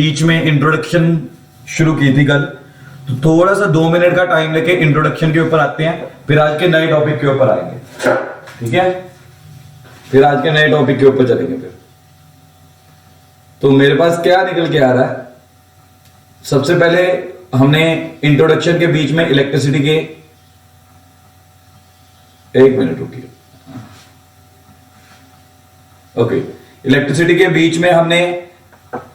बीच में इंट्रोडक्शन शुरू की थी कल, तो थोड़ा सा 2 मिनट का टाइम लेके इंट्रोडक्शन के ऊपर आते हैं, फिर आज के नए टॉपिक के ऊपर आएंगे। ठीक है, फिर आज के नए टॉपिक के ऊपर चलेंगे। फिर तो मेरे पास क्या निकल के आ रहा है, सबसे पहले हमने इंट्रोडक्शन के बीच में इलेक्ट्रिसिटी के, एक मिनट रुकिए, ओके, इलेक्ट्रिसिटी के बीच में हमने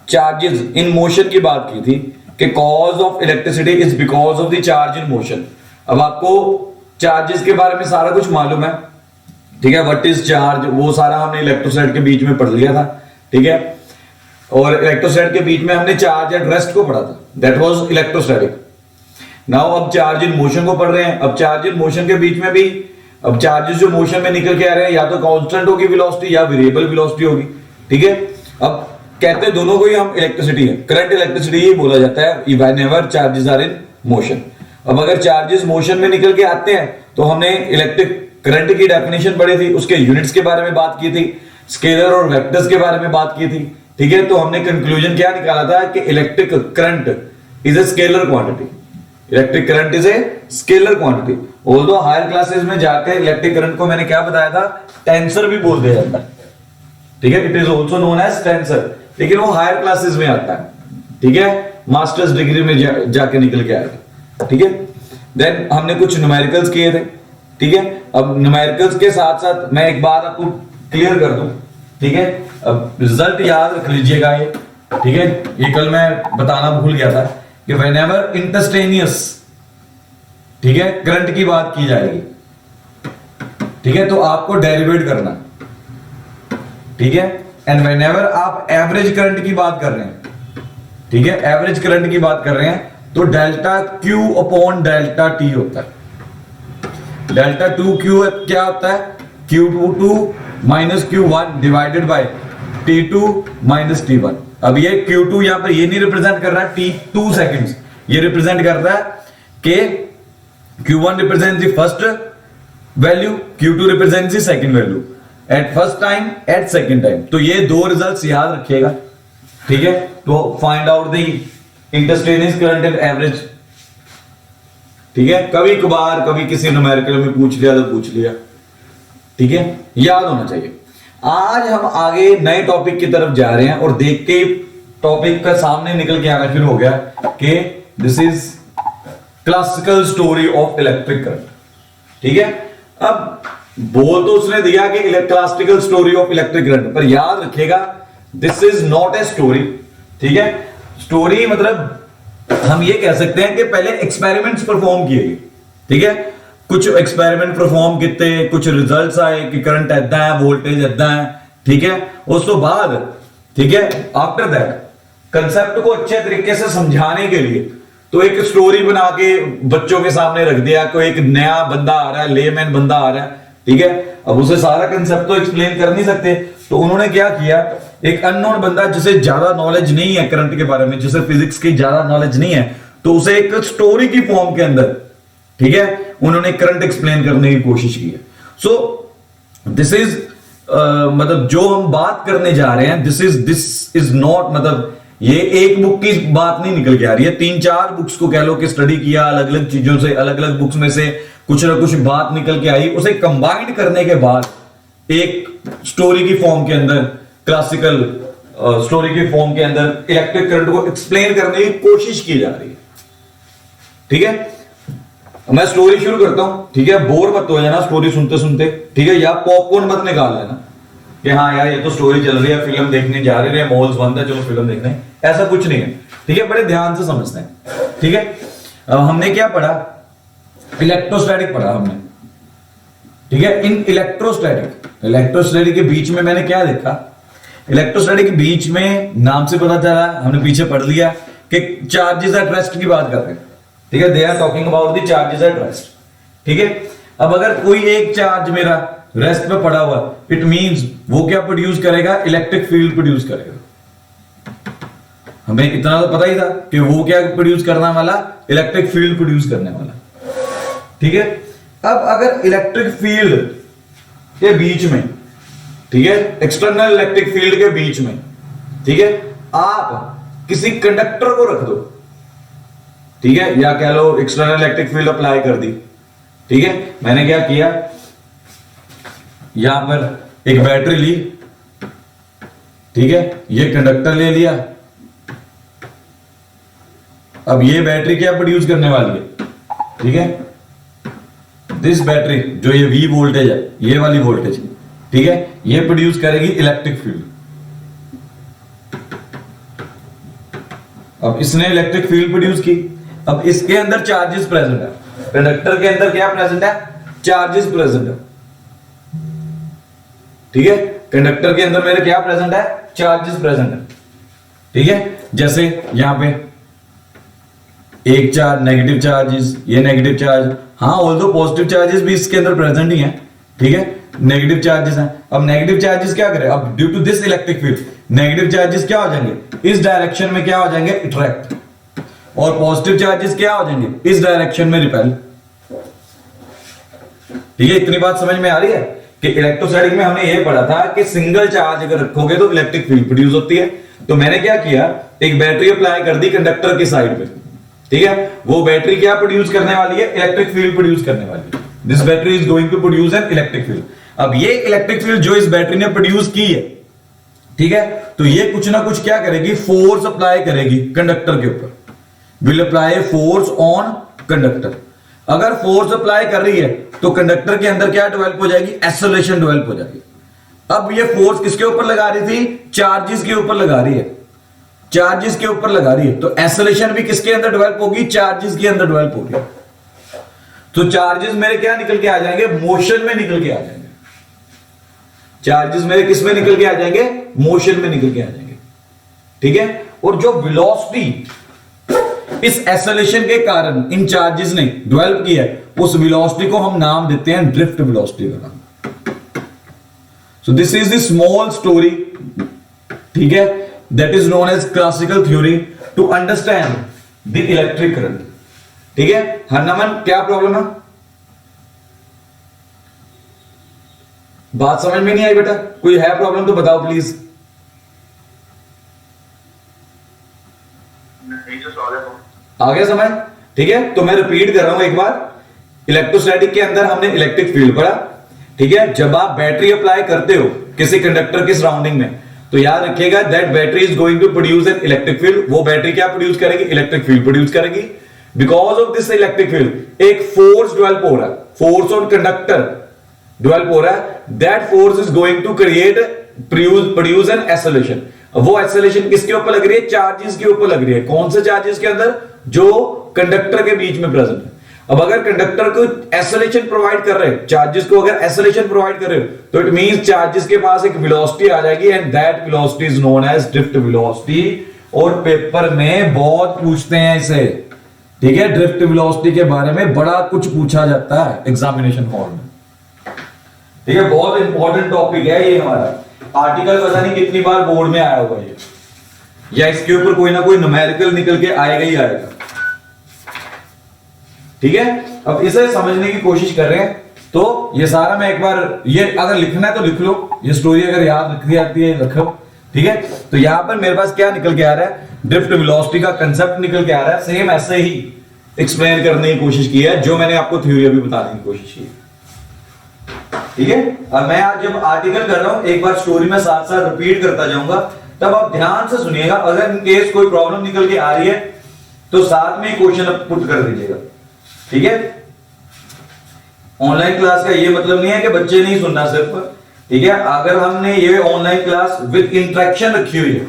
चार्जेस इन मोशन की बात की थी कि cause of electricity is because of the charge in motion. अब आपको चार्जेस के बारे में सारा कुछ मालूम है, ठीक है, व्हाट इज चार्ज, वो सारा हमने इलेक्ट्रोस्टैटिक के बीच में पढ़ लिया था। ठीक है, और इलेक्ट्रोस्टैटिक के बीच में हमने चार्ज एट रेस्ट को पढ़ा था, दैट वाज इलेक्ट्रोस्टैटिक। नाउ अब चार्ज इन मोशन को पढ़ रहे हैं। अब चार्ज इन मोशन के बीच में भी अब चार्जेस जो मोशन में निकल के आ रहे हैं, या तो कांस्टेंट होगी वेलोसिटी या वेरिएबल वेलोसिटी होगी। ठीक है, अब कहते हैं दोनों को ही हम इलेक्ट्रिसिटी है, करंट इलेक्ट्रिसिटी ही बोला जाता है whenever charges are in motion. अब अगर चार्जेस मोशन में निकल के आते हैं तो हमने इलेक्ट्रिक करंट की डेफिनेशन पढ़ी थी, उसके यूनिट्स के बारे में बात की थी, स्केलर और वेक्टर्स के बारे में बात की थी। ठीक है, तो हमने कंक्लूजन क्या निकाला था कि electric current is a scalar quantity, electric current is a scalar quantity. Although higher classes में जाकर इलेक्ट्रिक करंट को मैंने क्या बताया था, टेंसर भी बोल दिया जाता है। ठीक है, it is also known as tensor, लेकिन वो हायर क्लासेस में आता है। ठीक है, मास्टर्स डिग्री में जाके निकल के आएगा। ठीक है, देन हमने कुछ न्यूमेरिकल्स किए थे। ठीक है, अब न्यूमेरिकल्स के साथ साथ मैं एक बात आपको क्लियर कर दूं। ठीक है, अब रिजल्ट याद रख लीजिएगा ये। ठीक है, ये कल मैं बताना भूल गया था कि व्हेनेवर इंस्टेंटेनियस, ठीक है, करंट की बात की जाएगी, ठीक है, तो आपको डेरिवेट करना। ठीक है, एंड व्हेनेवर आप एवरेज करंट की बात कर रहे हैं, ठीक है, एवरेज करंट की बात कर रहे हैं, तो delta Q upon delta T होता है। डेल्टा टू क्यू क्या होता है, Q22 minus Q1 divided by T2 minus T1। अब ये Q2 यहां पर ये नहीं रिप्रेजेंट कर रहा है T2 सेकंड्स, ये रिप्रेजेंट कर रहा है कि Q1 represent the first value, Q2 represent the second value at first time, at second time. तो ये दो रिजल्ट्स याद रखिएगा। ठीक है, तो find out the instantaneous current and average. ठीक है, कभी कभार कभी किसी न्यूमेरिकल में पूछ लिया तो पूछ लिया। ठीक है, याद होना चाहिए। आज हम आगे नए टॉपिक की तरफ जा रहे हैं और देख के टॉपिक का सामने निकल के आना शुरू हो गया कि this is classical story of electric current. ठीक है, अब बोल तो उसने दिया कि classical story of electric current, पर याद रखिएगा this is not a story. ठीक है, स्टोरी मतलब हम ये कह सकते हैं कि पहले एक्सपेरिमेंट्स परफॉर्म किए गए। ठीक है, कुछ एक्सपेरिमेंट परफॉर्म किए, कुछ रिजल्ट्स आए कि करंट ऐदा है, वोल्टेज ऐदा है। ठीक है, उस तो बाद, ठीक है, आफ्टर दैट कंसेप्ट को अच्छे तरीके से समझाने के लिए तो एक स्टोरी बना के बच्चों के सामने रख दिया। कोई एक नया बंदा आ रहा है, लेमैन बंदा आ रहा है, ठीक है, अब उसे सारा कंसेप्ट तो एक्सप्लेन कर नहीं सकते, तो उन्होंने क्या किया, एक अननोन बंदा जिसे ज्यादा नॉलेज नहीं है करंट के बारे में, जिसे फिजिक्स की ज्यादा नॉलेज नहीं है, तो उसे एक स्टोरी की फॉर्म के अंदर, ठीक है, उन्होंने करंट एक्सप्लेन करने की कोशिश की है। सो दिस इज मतलब जो हम बात करने जा रहे हैं, दिस इज नॉट, मतलब ये एक बुक की बात नहीं निकल के आ रही है, 3-4 बुक्स को कह लो कि स्टडी किया, अलग अलग चीजों से, अलग अलग बुक्स में से कुछ ना कुछ बात निकल के आई, उसे कंबाइंड करने के बाद एक स्टोरी की फॉर्म के अंदर, क्लासिकल स्टोरी की फॉर्म के अंदर इलेक्ट्रिक करंट को एक्सप्लेन करने की कोशिश की जा रही है। ठीक है, मैं स्टोरी शुरू करता हूं। ठीक है, बोर मत हो जाना स्टोरी सुनते सुनते। ठीक है, या पॉपकॉर्न मत निकाल लेना कि हाँ यार ये तो स्टोरी चल रही है, फिल्म देखने जा रहे हैं, मॉल्स बंद है, चलो फिल्म देखने, ऐसा कुछ नहीं है। ठीक है, बड़े ध्यान से समझते हैं। ठीक है, अब हमने क्या पढ़ा, इलेक्ट्रोस्टैटिक पढ़ा हमने। ठीक है, इन इलेक्ट्रोस्टैटिक के बीच में मैंने क्या देखा, इलेक्ट्रोस्टैटिक के बीच में नाम से पता चला, हमने पीछे पढ़ लिया कि चार्जेस एट रेस्ट की बात कर रहे हैं। ठीक है, they are talking about the charges at rest. ठीक है, अब अगर कोई एक चार्ज मेरा रेस्ट पे पड़ा हुआ, इट मींस वो क्या प्रोड्यूस करेगा, इलेक्ट्रिक फील्ड प्रोड्यूस करेगा। हमें इतना तो पता ही था कि वो क्या प्रोड्यूस करने वाला, इलेक्ट्रिक फील्ड प्रोड्यूस करने वाला। ठीक है, अब अगर इलेक्ट्रिक फील्ड के बीच में, ठीक है, एक्सटर्नल इलेक्ट्रिक फील्ड के बीच में, ठीक है, आप किसी कंडक्टर को रख दो, ठीक है, या कह लो एक्सटर्नल इलेक्ट्रिक फील्ड अप्लाई कर दी, ठीक है। मैंने क्या किया, यहां पर एक बैटरी ली, ठीक है, ये कंडक्टर ले लिया। अब ये बैटरी क्या प्रोड्यूस करने वाली है, ठीक है, दिस बैटरी जो ये V वोल्टेज है, ये वाली वोल्टेज, ठीक है, ये प्रोड्यूस करेगी इलेक्ट्रिक फील्ड। अब इसने इलेक्ट्रिक फील्ड प्रोड्यूस की। अब इसके अंदर चार्जेस प्रेजेंट है, कंडक्टर के अंदर क्या प्रेजेंट है, चार्जेस प्रेजेंट है, ठीक है, कंडक्टर के अंदर मेरे क्या प्रेजेंट है, चार्जेस प्रेजेंट है, ठीक है। जैसे यहां पे एक चार्ज, नेगेटिव चार्जेस, ये नेगेटिव चार्ज, हाँ ऑल्दो पॉजिटिव चार्जेस भी इसके अंदर प्रेजेंट ही हैं, ठीक है, नेगेटिव चार्जेस हैं। अब नेगेटिव चार्जेस क्या करें, अब due to this electric field negative charges क्या हो जाएंगे, इस डायरेक्शन में क्या हो जाएंगे, अट्रैक्ट, और पॉजिटिव चार्जेस क्या हो जाएंगे, इस डायरेक्शन में रिपेल, ठीक है। इतनी बात समझ में आ रही है कि इलेक्ट्रोस्टैटिक में हमने ये पढ़ा था कि सिंगल चार्ज अगर रखोगे तो इलेक्ट्रिक फील्ड प्रोड्यूस होती है। तो मैंने क्या किया, एक बैटरी अप्लाई कर दी कंडक्टर की साइड पे, ठीक है, वो बैटरी क्या प्रोड्यूस करने वाली है, इलेक्ट्रिक फील्ड प्रोड्यूस करने वाली है। This battery is going to produce an electric field. अब ये इलेक्ट्रिक फील्ड जो इस बैटरी ने प्रोड्यूस की है, ठीक है, तो ये कुछ ना कुछ क्या करेगी, फोर्स अप्लाई करेगी कंडक्टर के ऊपर, will apply force on conductor. अगर फोर्स अप्लाई कर रही है तो कंडक्टर के अंदर क्या डेवलप हो जाएगी, एक्सेलरेशन डेवलप हो जाएगी। अब ये फोर्स किसके ऊपर लगा रही थी, चार्जेस के ऊपर लगा रही है, चार्जेस के ऊपर लगा रही है, तो एक्सेलरेशन भी किसके अंदर डेवलप होगी, चार्जेस के अंदर डेवलप होगी। तो चार्जेस मेरे क्या निकल के आ जाएंगे, मोशन में निकल के आ जाएंगे, चार्जेस मेरे किस में निकल के आ जाएंगे, मोशन में निकल के आ जाएंगे, ठीक है। और जो वेलोसिटी इस एक्सेलरेशन के कारण इन चार्जेस ने डेवलप किया है, उस वेलोसिटी को हम नाम देते हैं ड्रिफ्ट वेलोसिटी का नाम। So this is the small story, ठीक है, that is known as classical theory to understand the electric current, ठीक है। हरनमन क्या प्रॉब्लम है, बात समझ में नहीं आई बेटा, कोई है प्रॉब्लम तो बताओ प्लीज। आ गया समझ, ठीक है। तो मैं रिपीट कर रहा हूं एक बार, इलेक्ट्रोस्टैटिक के अंदर हमने इलेक्ट्रिक फील्ड पढ़ा, ठीक है। जब आप बैटरी अप्लाई करते हो किसी कंडक्टर के सराउंडिंग में, तो याद रखिएगा that battery is going to produce an electric field. वो बैटरी क्या प्रोड्यूस करेगी, इलेक्ट्रिक फील्ड प्रोड्यूस करेगी। Because of this electric field एक फोर्स डेवलप हो रहा है, फोर्स ऑन कंडक्टर डेवलप हो रहा है, that force is going to create produce an acceleration. वो एक्सेलरेशन किसके ऊपर लग रही है, चार्जेस के ऊपर लग रही है। कौन से चार्जेस के अंदर, जो कंडक्टर के बीच में प्रेजेंट है। अब अगर कंडक्टर को एक्सेलरेशन प्रोवाइड कर रहे हैं, चार्जेस को अगर एक्सेलरेशन प्रोवाइड कर रहे हो, तो इट मींस चार्जेस के पास एक वेलोसिटी आ जाएगी and that velocity is known as drift velocity. और पेपर में बहुत पूछते हैं इसे, ठीक है, ड्रिफ्ट वेलोसिटी के बारे में बड़ा कुछ पूछा जाता है एग्जामिनेशन हॉल में, ठीक है। बहुत इंपॉर्टेंट टॉपिक है ये हमारा। आर्टिकल पता नहीं कितनी बार बोर्ड में आया होगा ये, या इसके ऊपर कोई ना कोई न्यूमेरिकल निकल के आएगा ही आएगा, ठीक है। अब इसे समझने की कोशिश कर रहे हैं, तो ये सारा मैं एक बार, ये अगर लिखना है तो लिख लो, ये स्टोरी अगर याद रखनी आती है रखो, ठीक है। तो यहां पर मेरे पास क्या निकल के आ रहा है, ड्रिफ्ट वेलोसिटी का कंसेप्ट निकल के आ रहा है। सेम ऐसे ही एक्सप्लेन करने की कोशिश की है जो मैंने आपको थ्योरी अभी बताने की कोशिश की, ठीक है। अब मैं आज जब आर्टिकल कर रहा हूं, एक बार स्टोरी में साथ साथ रिपीट करता जाऊंगा, तब आप ध्यान से सुनिएगा। अगर इन केस कोई प्रॉब्लम निकल के आ रही है तो साथ में क्वेश्चन पुट कर दीजिएगा, ठीक है। ऑनलाइन क्लास का ये मतलब नहीं है कि बच्चे नहीं सुनना सिर्फ, ठीक है। अगर हमने ये ऑनलाइन क्लास विद इंटरेक्शन रखी हुई है,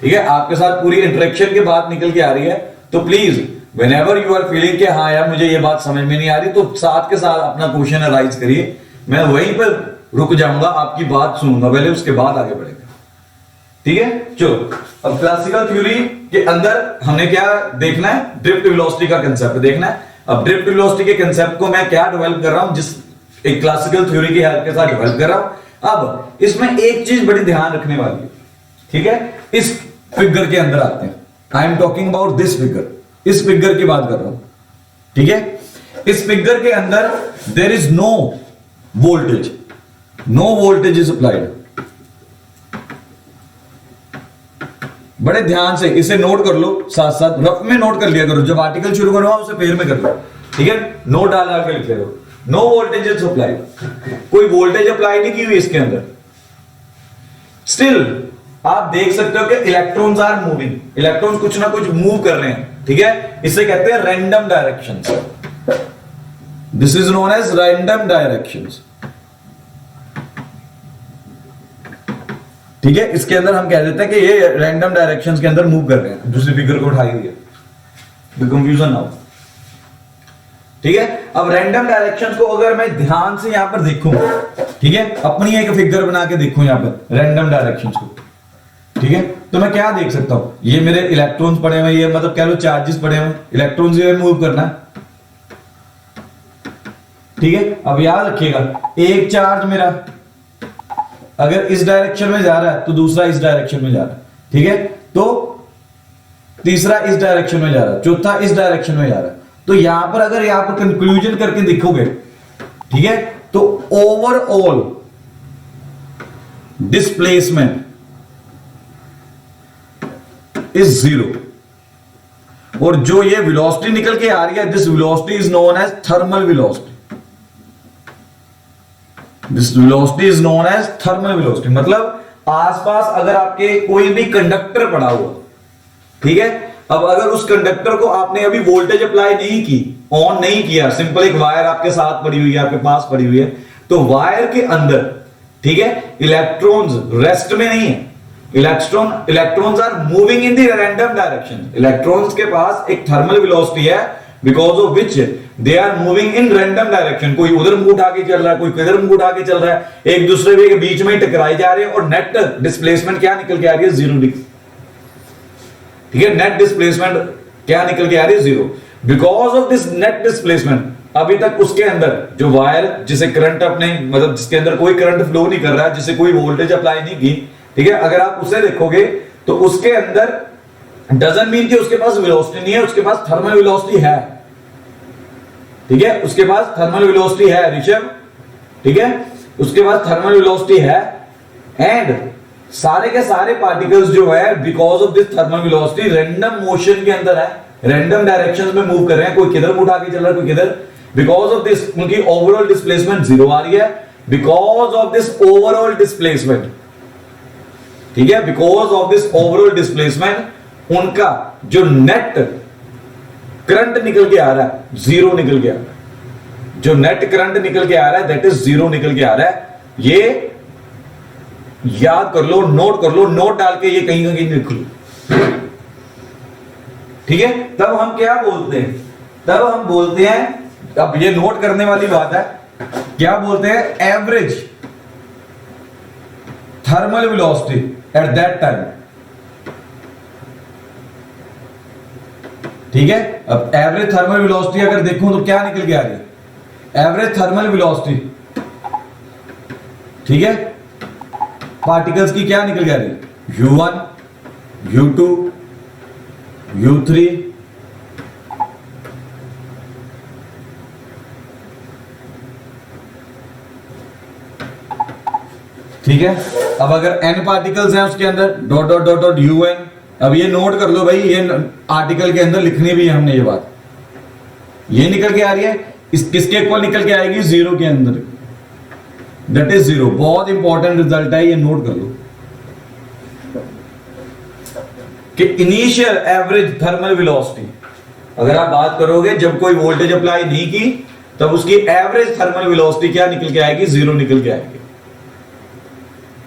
ठीक है, आपके साथ पूरी इंटरेक्शन के बाद निकल के आ रही है, तो please whenever you are feeling कि हाँ यार मुझे ये बात समझ में नहीं आ रही, तो साथ के साथ अपना क्वेश्चन अराइज करिए। मैं वहीं पर रुक जाऊंगा, आपकी बात सुनूंगा पहले, उसके बाद आगे बढ़ेगा, ठीक है। चलो, अब क्लासिकल थ्योरी के अंदर हमने क्या देखना है, ड्रिफ्ट वेलोसिटी का कंसेप्ट देखना है। अब ड्रिफ्ट वेलोसिटी के कंसेप्ट को मैं क्या डेवलप कर रहा हूं, जिस एक क्लासिकल थ्योरी की हेल्प के साथ डेवलप कर रहा हूं। अब इसमें एक चीज बड़ी ध्यान रखने वाली है, ठीक है। इस फिगर के अंदर आते हैं, I am talking about this figure, इस फिगर की बात कर रहा हूं, ठीक है। इस फिगर के अंदर there is no voltage, no voltage is applied, बड़े ध्यान से इसे नोट कर लो, साथ साथ रफ में नोट कर लिया करो, जब आर्टिकल शुरू करवा उसे पेड़ में कर लो, ठीक है। नोट डाल डाल के लिख लिया करो। नो वोल्टेज इज अप्लाई, कोई वोल्टेज अप्लाई नहीं की हुई इसके अंदर। स्टिल आप देख सकते हो कि इलेक्ट्रॉन्स आर मूविंग, इलेक्ट्रॉन्स कुछ ना कुछ मूव कर रहे हैं, ठीक है। इसे कहते हैं random directions. This is known as random directions, ठीक है। इसके अंदर हम कह देते हैं कि ये रैंडम डायरेक्शंस के अंदर मूव कर रहे हैं। दूसरी फिगर को उठाई हुई है, कंफ्यूजन ना हो, ठीक है। अब रैंडम डायरेक्शंस को अगर मैं ध्यान से यहां पर देखूं, ठीक है, अपनी एक फिगर बना के देखूं यहां पर रैंडम डायरेक्शंस को, ठीक है, तो मैं क्या देख सकता हूं, ये मेरे इलेक्ट्रॉन्स पड़े हुए, ये मतलब कह लो चार्जेस पड़े हुए, इलेक्ट्रॉन्स ये मूव करना है, ठीक है। अब याद रखिएगा, एक चार्ज मेरा अगर इस डायरेक्शन में जा रहा है तो दूसरा इस डायरेक्शन में जा रहा है, ठीक है, तो तीसरा इस डायरेक्शन में जा रहा है, चौथा इस डायरेक्शन में जा रहा है। तो यहां पर अगर यहां पर कंक्लूजन करके देखोगे, ठीक है, तो ओवरऑल डिस्प्लेसमेंट इज 0, और जो ये वेलोसिटी निकल के आ रही है, this velocity is known as thermal velocity. This velocity is known as thermal velocity, मतलब आसपास अगर आपके कोई भी कंडक्टर पड़ा हुआ, ठीक है, अब अगर उस कंडक्टर को आपने अभी वोल्टेज अप्लाई नहीं की, ऑन नहीं किया, सिंपल एक वायर आपके साथ पड़ी हुई है, आपके पास पड़ी हुई है, तो वायर के अंदर, ठीक है, इलेक्ट्रॉन्स रेस्ट में नहीं है, electrons are moving in the random direction. इलेक्ट्रॉन्स के पास एक थर्मल वेलोसिटी है, because of which they are moving in random direction. कोई उधर मुंह उठा के चल रहा है, कोई किधर मुंह उठा के चल रहा है, एक दूसरे के बीच में टकराए जा रहे हैं, और नेट डिस्प्लेसमेंट क्या निकल के आ रही है, 0 डिग्री, ठीक है। नेट डिस्प्लेसमेंट क्या निकल के आ रही है, 0। Because of this net displacement अभी तक उसके अंदर जो वायर, जिसे करंट अपने मतलब जिसके अंदर कोई करंट फ्लो नहीं कर रहा है, जिसे कोई वोल्टेज अप्लाई नहीं की, ठीक है, अगर आप उसे देखोगे तो उसके अंदर डजंट मीन कि उसके पास वेलोसिटी नहीं है, उसके पास थर्मल वेलोसिटी है, ठीक है, उसके पास थर्मल वेलोसिटी है ऋषभ, ठीक है, उसके पास थर्मल वेलोसिटी है, एंड सारे के सारे पार्टिकल्स जो है because of this thermal velocity random motion के अंदर है, रैंडम डायरेक्शंस में मूव कर रहे हैं, कोई किधर उठा के चल रहा है, कोई किधर। बिकॉज ऑफ दिस उनकी ओवरऑल डिस्प्लेसमेंट 0 आ रही है, because of this overall displacement, ठीक है, because of this overall displacement उनका जो नेट करंट निकल के आ रहा है, 0 निकल के आ रहा है। जो नेट करंट निकल के आ रहा है दैट इज 0 निकल के आ रहा है। ये याद कर लो, नोट कर लो, नोट डाल के ये कहीं ना कहीं लिख लो, ठीक है। तब हम क्या बोलते हैं, तब हम बोलते हैं, अब ये नोट करने वाली बात है, क्या बोलते हैं, average thermal velocity at that time, ठीक है। अब एवरेज थर्मल वेलोसिटी अगर देखूं तो क्या निकल के आ रही है, एवरेज थर्मल वेलोसिटी, ठीक है, पार्टिकल्स की क्या निकल के आ रही है, U1, U2, U3, ठीक है। अब अगर n पार्टिकल्स हैं उसके अंदर dot dot dot dot UN, अब ये नोट कर लो भाई, ये आर्टिकल के अंदर लिखनी भी है हमने ये बात, ये निकल के आ रही है, इस किसके इक्वल निकल के आएगी, 0 के अंदर, दैट इज 0। बहुत इंपॉर्टेंट रिजल्ट है, ये नोट कर लो कि इनिशियल एवरेज थर्मल वेलोसिटी, अगर आप बात करोगे जब कोई वोल्टेज अप्लाई नहीं की, तब उसकी एवरेज थर्मल वेलोसिटी क्या निकल के आएगी, 0 निकल के आएगी,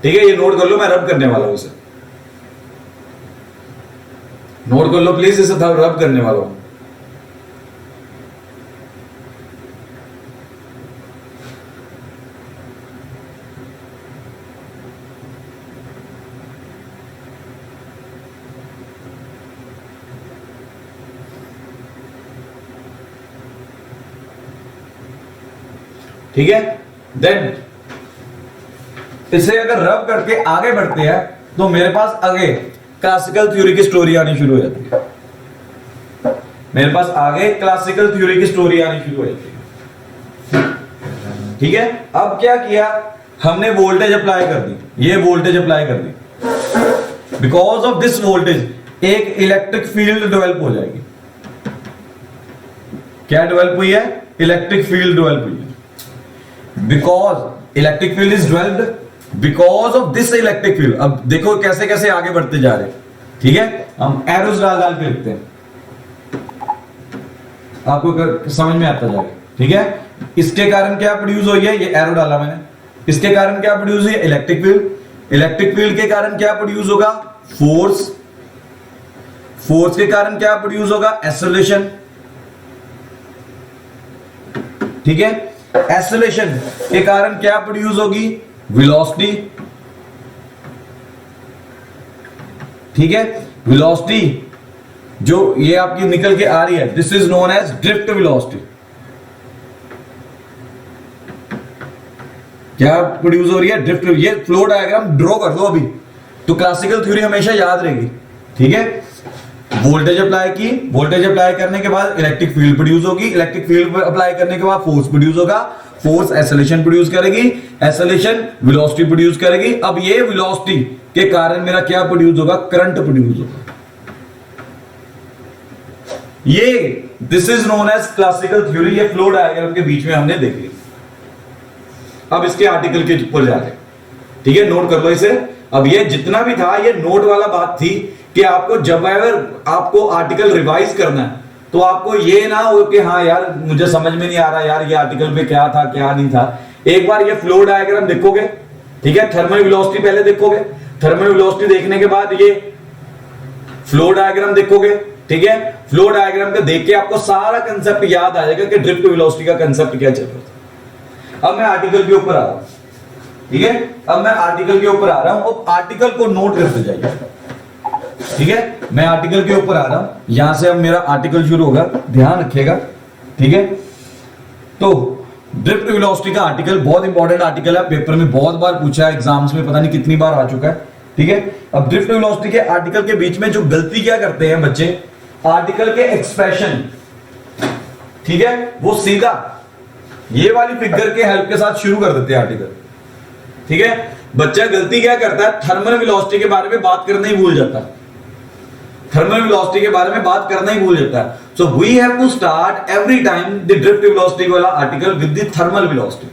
ठीक है। ये नोट कर लो, मैं रब करने वाला हूं इसे, नोट कर लो प्लीज, इसे रब करने वाला हूं। ठीक है, देन इसे अगर रब करके आगे बढ़ते हैं तो मेरे पास आगे क्लासिकल थ्योरी की स्टोरी आनी शुरू हो जाती है, मेरे पास आगे क्लासिकल थ्योरी की स्टोरी आनी शुरू हो जाती है, ठीक है। अब क्या किया हमने, वोल्टेज अप्लाई कर दी, ये वोल्टेज अप्लाई कर दी, बिकॉज ऑफ दिस वोल्टेज एक इलेक्ट्रिक फील्ड डेवलप हो जाएगी। क्या डेवलप हुई है? इलेक्ट्रिक फील्ड डेवलप हुई है। Because electric field is developed because of this electric field. अब देखो कैसे कैसे आगे बढ़ते जा रहे हैं, ठीक है। हम एरोस डाल डाल के लिखते हैं, आपको समझ में आता जाएगा, ठीक है। इसके कारण क्या प्रोड्यूस हुई है? ये एरो डाला मैंने। इसके कारण क्या प्रोड्यूस हुई है? Electric field. इलेक्ट्रिक फील्ड के कारण क्या प्रोड्यूस होगा? फोर्स। फोर्स के कारण क्या प्रोड्यूस होगा? एक्सेलरेशन, ठीक है। एक्सेलरेशन के कारण क्या प्रोड्यूस होगी? वेलोसिटी, ठीक है। वेलोसिटी जो ये आपकी निकल के आ रही है, this is known as drift velocity. क्या प्रोड्यूस हो रही है? ड्रिफ्ट। ये फ्लो डायग्राम ड्रॉ कर दो अभी, तो क्लासिकल थ्योरी हमेशा याद रहेगी, ठीक है। वोल्टेज अप्लाई की, वोल्टेज अप्लाई करने के बाद इलेक्ट्रिक फील्ड प्रोड्यूस होगी, इलेक्ट्रिक फील्ड अप्लाई करने के बाद फोर्स प्रोड्यूस होगा, फोर्स एक्सेलरेशन प्रोड्यूस करेगी, एक्सेलरेशन वेलोसिटी प्रोड्यूस करेगी। अब ये वेलोसिटी के कारण मेरा क्या प्रोड्यूस होगा? करंट प्रोड्यूस होगा। ये this is known as classical theory. ये फ्लो डायग्राम के बीच में हमने देखी। अब इसके आर्टिकल के ऊपर जा रहे हैं, ठीक है। नोट कर लो इसे। अब ये जितना भी था ये नोट वाला बात थी कि आपको जब अगर आपको आर्टिकल रिवाइज करना है तो आपको ये ना हो कि हाँ यार मुझे समझ में नहीं आ रहा यार ये आर्टिकल में क्या था क्या नहीं था। एक बार ये फ्लो डायग्राम देखोगे, ठीक है। थर्मल वेलोसिटी पहले देखोगे, थर्मल वेलोसिटी देखने के बाद ये फ्लो डायग्राम देखोगे, ठीक है। फ्लो डायग्राम को देख के आपको सारा कंसेप्ट याद आ जाएगा कि ड्रिफ्ट वेलोसिटी का कंसेप्ट क्या चल रहा था। अब मैं आर्टिकल के ऊपर आ रहा हूं, ठीक है। अब मैं आर्टिकल के ऊपर आ रहा हूं। अब आर्टिकल को नोट करते जाइए, ठीक है। मैं आर्टिकल के ऊपर आ रहा हूं, यहां से अब मेरा आर्टिकल शुरू होगा, ध्यान रखिएगा, ठीक है। तो ड्रिफ्ट वेलोसिटी का आर्टिकल बहुत इंपॉर्टेंट आर्टिकल है, पेपर में बहुत बार पूछा है, एग्जाम्स में पता नहीं कितनी बार आ चुका है, ठीक है। अब ड्रिफ्ट वेलोसिटी के आर्टिकल के बीच में जो गलती क्या करते हैं बच्चे, आर्टिकल के एक्सप्रेशन, ठीक है, वो सीधा ये वाली फिगर के हेल्प के साथ शुरू कर देते हैं आर्टिकल, ठीक है। बच्चा गलती क्या करता है? थर्मल वेलोसिटी के बारे में बात करना ही भूल जाता है। थर्मल वेलोसिटी के बारे में बात करना ही भूल जाता है। So we have to start every time the drift velocity वाला article with the thermal velocity,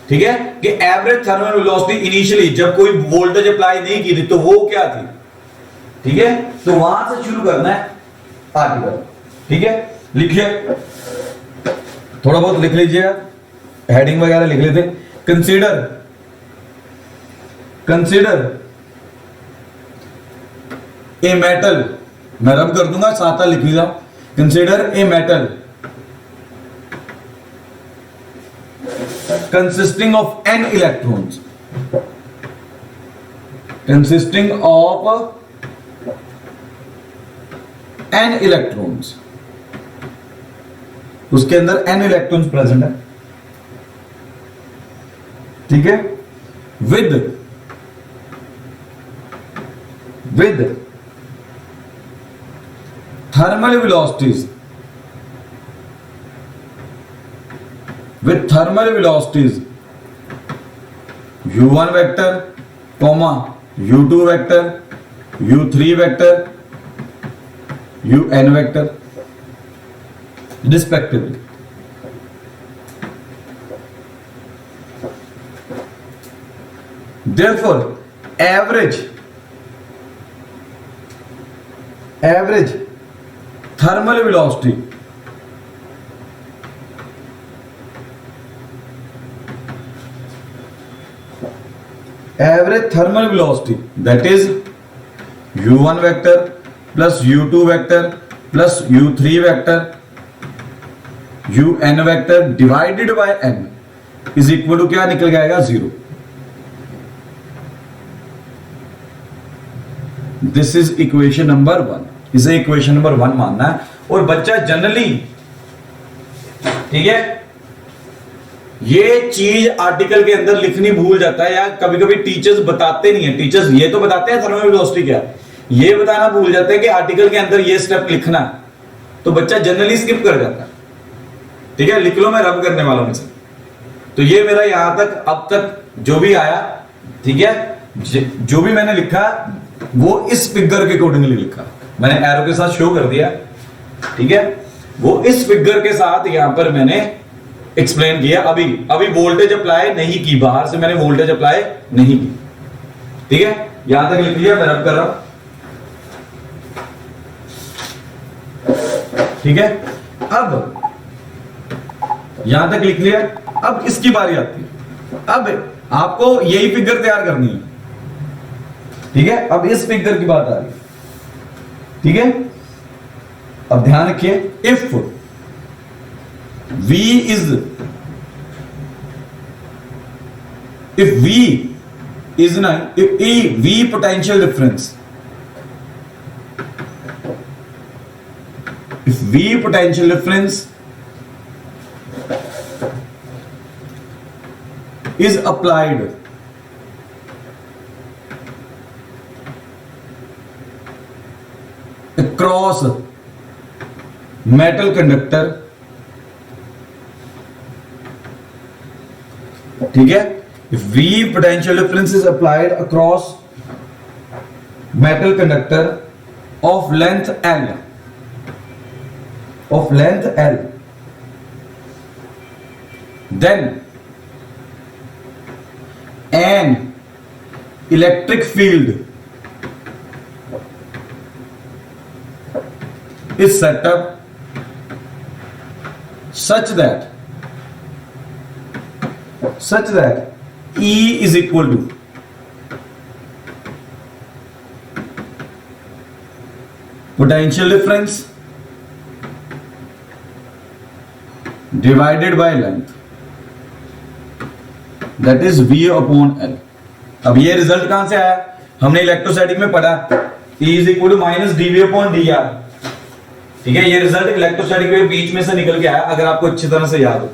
ठीक है। कि एवरेज थर्मल वेलोसिटी इनिशियली जब कोई वोल्टेज अप्लाई नहीं की थी तो वो क्या थी, ठीक है। तो वहां से शुरू करना है आर्टिकल, ठीक है। लिखिए, थोड़ा बहुत लिख लीजिएगा, हेडिंग वगैरह लिख लेते। कंसीडर ए मेटल, मैं रब कर दूंगा, साथ लिख लीजिए। Consider a metal consisting of n electrons, consisting of n electrons, उसके अंदर n इलेक्ट्रॉन्स प्रेजेंट है, ठीक है। With thermal velocities, with thermal velocities u1 vector, comma u2 vector, u3 vector, un vector respectively. Therefore average thermal velocity that is u1 vector plus u2 vector plus u3 vector un vector divided by n is equal to क्या निकल जाएगा? 0. This is equation number 1। इसे equation number 1 मानना है। और बच्चा generally, ठीक है, ये चीज आर्टिकल के अंदर लिखनी भूल जाता है, या कभी कभी टीचर्स बताते नहीं है। टीचर्स ये तो बताते हैं थर्मल वेलोसिटी क्या, ये बताना भूल जाते हैं कि आर्टिकल के अंदर ये स्टेप लिखना है, तो बच्चा जनरली स्किप कर जाता है, ठीक है। लिख लो, मैं रब करने वाला हूं। तो ये मेरा यहां तक अब तक जो भी आया, ठीक है, जो भी मैंने लिखा वो इस फिगर के अकॉर्डिंगली लिखा, मैंने एरो के साथ शो कर दिया, ठीक है। वो इस फिगर के साथ यहां पर मैंने एक्सप्लेन किया। अभी वोल्टेज अप्लाई नहीं की, बाहर से मैंने वोल्टेज अप्लाई नहीं की, ठीक है। यहां तक लिख लिया, मैं रब कर रहा हूं, ठीक है। अब यहां तक लिख लिया, अब इसकी बारी आती है। अब आपको यही फिगर तैयार करनी है, ठीक है। अब इस फिगर की बात आ रही है, ठीक है। अब ध्यान रखिए, if V is V potential difference, if V potential difference is applied across metal conductor, ठीक है। If V potential difference is applied across metal conductor of length L, then an electric field is set up such that E is equal to potential difference divided by length, that is V upon L। अब ये result कहां से आया, हमने electrostatic में पढ़ा, E is equal to minus dV upon dr, ठीक है। ये रिजल्ट इलेक्ट्रोस्टैटिक के बीच में से निकल के आया, अगर आपको अच्छी तरह से याद हो,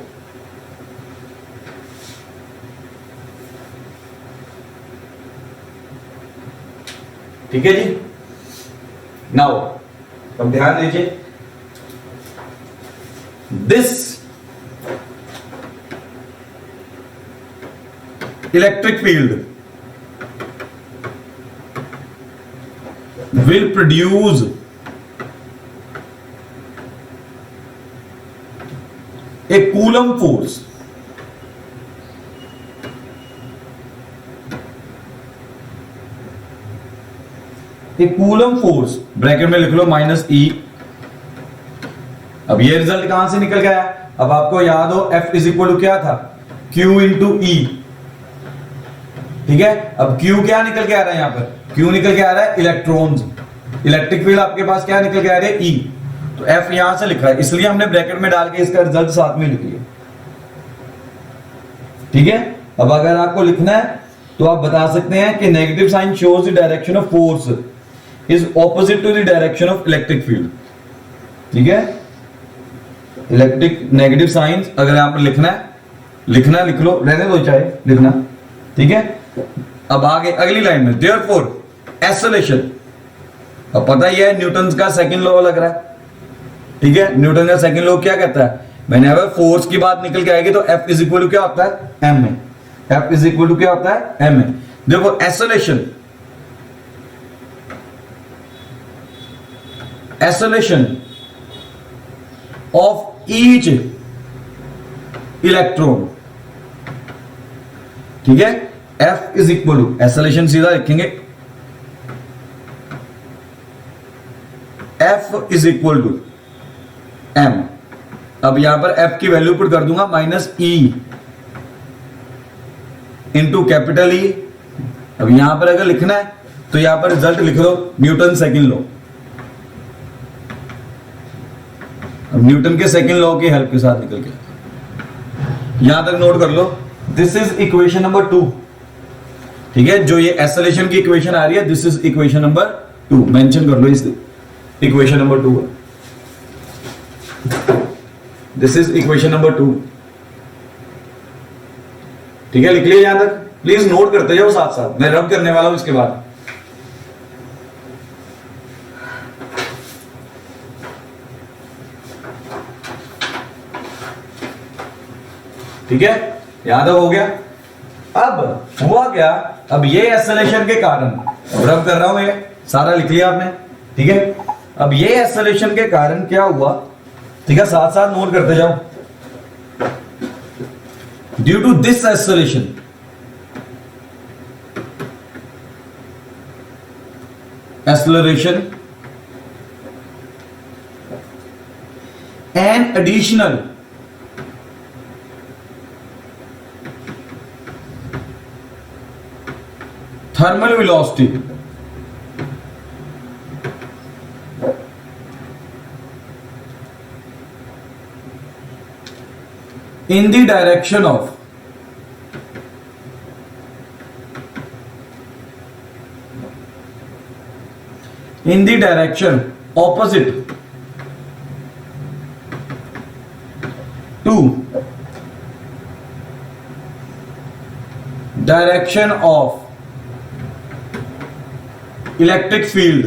ठीक है जी। नाउ अब ध्यान दीजिए, this electric field will produce a Coulomb force, bracket में लिख लो माइनस E। अब ये रिजल्ट कहां से निकल गया, अब आपको याद हो F इज इक्वल टू क्या था, Q इंटू E, ठीक है। अब Q क्या निकल के आ रहा है, यहां पर Q निकल के आ रहा है इलेक्ट्रॉन्स, इलेक्ट्रिक फील्ड आपके पास क्या निकल के आ रहा है, E, तो F यहां से लिखा है, इसलिए हमने ब्रैकेट में डाल के इसका रिजल्ट साथ में लिख लिया, ठीक है। अब अगर आपको लिखना है तो आप बता सकते हैं कि negative sign shows the direction of force is opposite to the direction of electric field, ठीक है। इलेक्ट्रिक नेगेटिव साइन अगर आप लिखना लिख लो, रहने दो चाहे लिखना, ठीक है। अब आगे अगली लाइन में देयरफॉर एक्सेलरेशन, अब पता ही है न्यूटन का सेकंड लॉ लग रहा है, ठीक है। न्यूटन का सेकंड लॉ क्या कहता है, व्हेनेवर फोर्स की बात निकल के आएगी तो F इज इक्वल टू क्या होता है, m है। F इज इक्वल टू क्या होता है, m है। देखो एक्सेलरेशन ऑफ ईच इलेक्ट्रॉन, ठीक है। F is equal to, acceleration सीधा लिखेंगे, F is equal to m। अब यहां पर F की वैल्यू पुट कर दूंगा minus E into capital E। अब यहां पर अगर लिखना है तो यहां पर रिजल्ट लिख लो न्यूटन सेकंड लॉ। अब न्यूटन के सेकंड लॉ की हेल्प के साथ निकल के यहां तक नोट कर लो, दिस इज इक्वेशन नंबर 2, ठीक है। जो ये एक्सेलरेशन की इक्वेशन आ रही है, this is equation number 2, mention कर लो इस इक्वेशन नंबर 2 है, दिस इज इक्वेशन नंबर 2, ठीक है। लिख लिया यहां तक, प्लीज नोट करते जाओ साथ साथ, मैं रब करने वाला हूं इसके बाद, ठीक है। यहां तक हो गया। अब हुआ क्या, अब ये एक्सेलरेशन के कारण रब कर रहा हूं, ये सारा लिख लिया आपने, ठीक है। अब ये एक्सेलरेशन के कारण क्या हुआ, ठीक है, साथ साथ नोट करते जाओ। Due to this acceleration, and additional thermal velocity in the direction of opposite to direction of electric field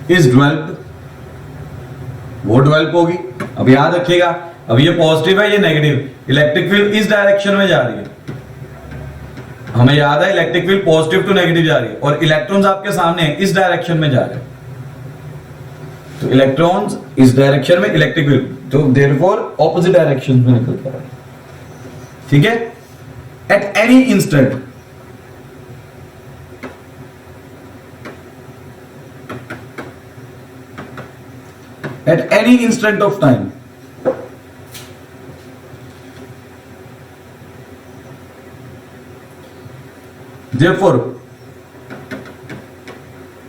is developed, वो डेवलप होगी। अब याद रखिएगा, अब ये पॉजिटिव है, ये नेगेटिव, इलेक्ट्रिक फील्ड इस डायरेक्शन में जा रही है, हमें याद है electric field positive to negative जा रही है, और इलेक्ट्रॉन्स आपके सामने इस डायरेक्शन में जा रहे हैं, तो इलेक्ट्रॉन्स इस डायरेक्शन में, इलेक्ट्रिक फील्ड तो देयरफॉर ऑपोजिट डायरेक्शन में निकल कर रहा है, ठीक है। At any instant of time, therefore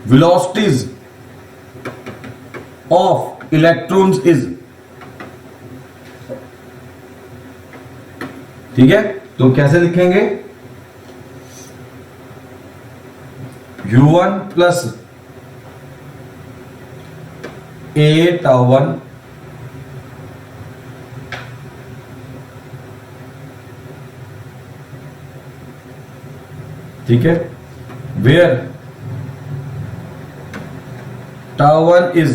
velocities of electrons is, ठीक है। तो कैसे लिखेंगे, u1 प्लस a tau1 ठीक है, where tau1 is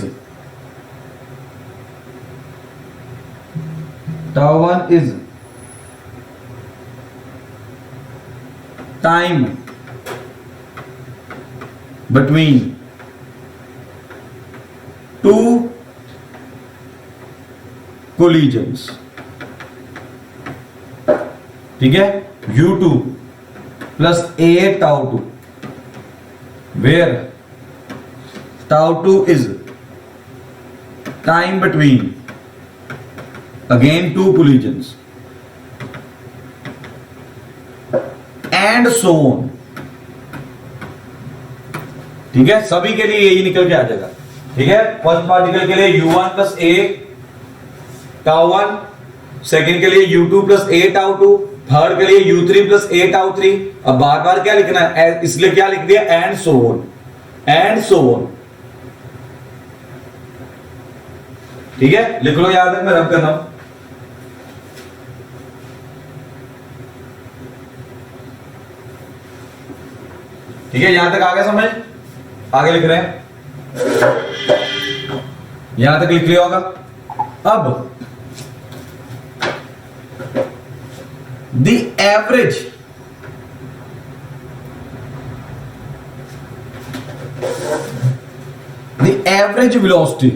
time between two collisions, ठीक है, u2 plus a tau2, where tau2 is time between again two collisions, and so on, ठीक है। सभी के लिए यही निकल के आ जाएगा, ठीक है। फर्स्ट पार्टिकल के लिए u1 plus a tau1, second के लिए u2 plus a tau2, third के लिए u3 प्लस a tau3। अब बार बार क्या लिखना है, इसलिए क्या लिख दिया, एंड सो ऑन, ठीक है। लिख लो, याद है, मैं रब कर रहा हूं, ठीक है। यहां तक आ गया समझ, आगे लिख रहे हैं, यहां तक लिख लिया होगा। अब the average velocity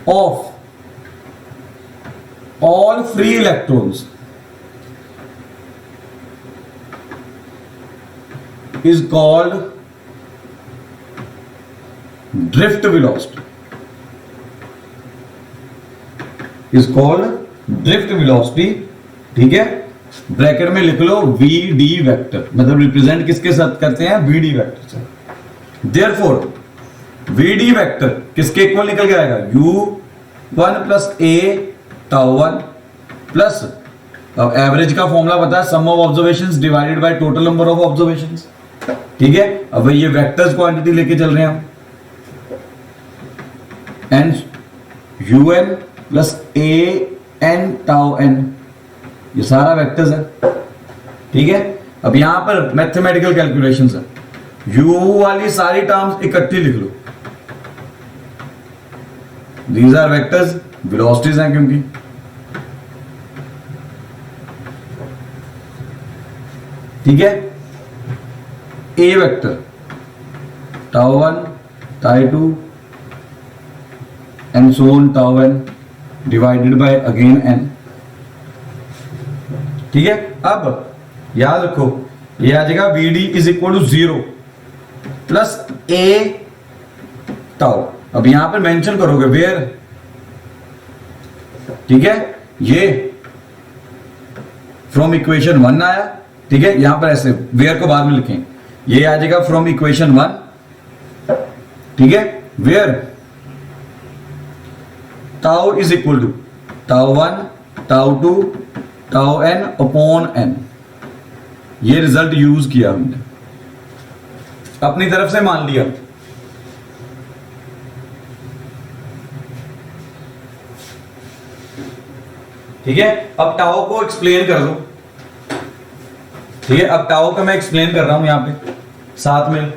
of all free electrons is called drift velocity, ठीक है। ब्रैकेट में लिख लो vd वेक्टर, मतलब रिप्रेजेंट किसके साथ करते हैं, vd वेक्टर से। देयरफॉर vd वेक्टर किसके इक्वल निकल के आएगा, u1 plus a tau1 plus, अब एवरेज का फॉर्मूला पता है, sum of observations divided by total number of observations, ठीक है। अब ये वेक्टर्स क्वांटिटी लेके चल रहे हैं हम, n un plus a n tau n, ये सारा वेक्टर्स है, ठीक है। अब यहां पर मैथमेटिकल कैलकुलेशंस है, u वाली सारी टर्म्स इकट्ठी लिख लो, दीज आर वेक्टर्स, वेलोसिटीज हैं क्योंकि, ठीक है। A vector tau 1 tau 2 and so on tau n divided by again n, ठीक है। अब याद रखो ये आ जाएगा V D is equal to 0 plus A tau. अब यहां पर मेंशन करोगे वेयर, ठीक है। ये फ्रॉम इक्वेशन 1 आया, ठीक है। यहां पर ऐसे वेयर को बाद में लिखें, ये आ जाएगा फ्रॉम इक्वेशन 1, ठीक है। Where tau is equal to tau 1 tau 2 tau n upon n, ये रिजल्ट यूज किया हमने, अपनी तरफ से मान लिया, ठीक है। अब टाउ को एक्सप्लेन कर दो, ठीक है। अब टाउ का मैं एक्सप्लेन कर रहा हूं यहां पे साथ में,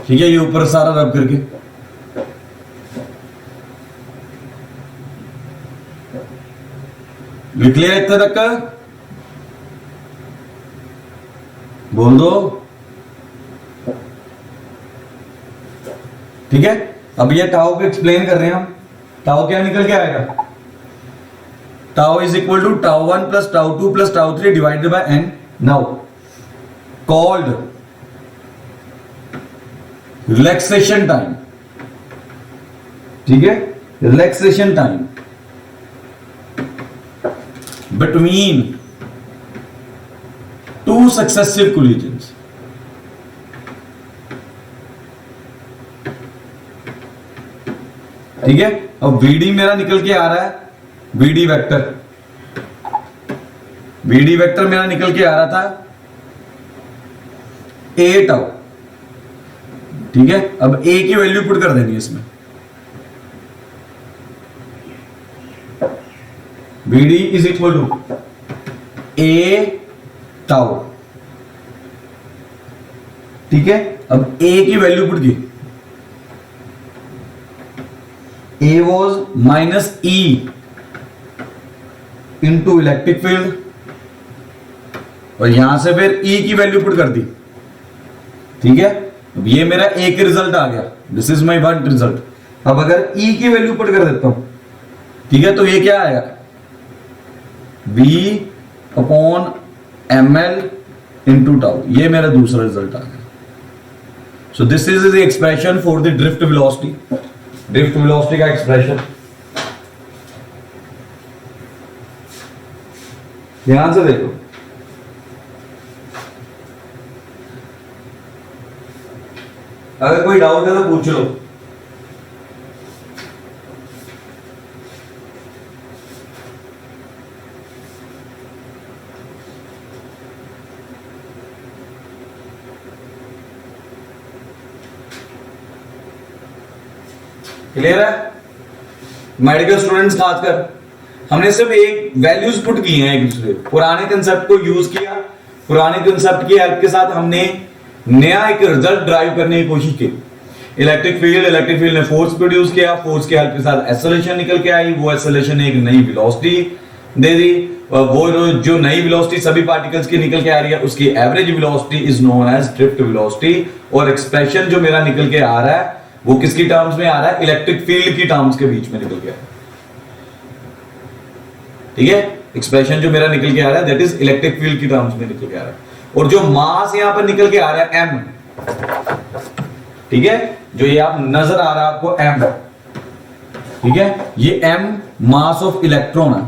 ठीक है। ये ऊपर सारा रब करके, लिख लिया इतना तक का, बोल दो, ठीक है। अब ये टाउ को एक्सप्लेन कर रहे हैं हम, टाउ क्या निकल के आएगा, tau is equal to tau 1 plus tau 2 plus tau 3 divided by n, now called relaxation time, ठीक है। Relaxation time between two successive collisions, ठीक है। अब VD मेरा निकल के आ रहा है, VD वेक्टर, VD वेक्टर मेरा निकल के आ रहा था ए टाउ, ठीक है। अब ए की वैल्यू पुट कर देनी है इसमें, VD is equal to a tau, ठीक है। अब ए की वैल्यू पुट की, a was minus e into electric field, और यहां से फिर ई की वैल्यू पुट कर दी, ठीक है। अब ये मेरा ए के रिजल्ट आ गया, this is my one result. अब अगर ई की वैल्यू पुट कर देता हूं, ठीक है, तो ये क्या आएगा, b upon m l into tau, ये मेरा दूसरा रिजल्ट आ गया। So this is the expression for the drift velocity, drift velocity का एक्सप्रेशन, ध्यान से देखो। अगर कोई डाउट है तो पूछ लो। क्लियर है? मेडिकल स्टूडेंट्स खासकर हमने सिर्फ एक वैल्यूज पुट की हैं एक दूसरे, पुराने कंसेप्ट को यूज किया, पुराने कंसेप्ट की हेल्प के साथ हमने नया एक रिजल्ट ड्राइव करने की कोशिश की। इलेक्ट्रिक फील्ड ने फोर्स प्रोड्यूस किया, फोर्स की हेल्प के साथ एक्सेलरेशन निकल के आई, वो एक्सेलरेशन ने एक नई वेलोसिटी दे दी, वो जो नई वेलोसिटी सभी पार्टिकल्स की निकल के आ रही है उसकी average velocity is known as drift velocity. और एक्सप्रेशन जो मेरा निकल के आ रहा है वो किसकी टर्म्स में आ रहा है, इलेक्ट्रिक फील्ड की टर्म्स के बीच में निकल के आ रहा है, ठीक है। एक्सप्रेशन जो मेरा निकल के आ रहा है दैट इज इलेक्ट्रिक फील्ड की टर्म्स में निकल के आ रहा है। और जो मास यहां पर निकल के आ रहा है m, ठीक है, जो ये आप नजर आ रहा है आपको m, ठीक है, ये m मास ऑफ इलेक्ट्रॉन है,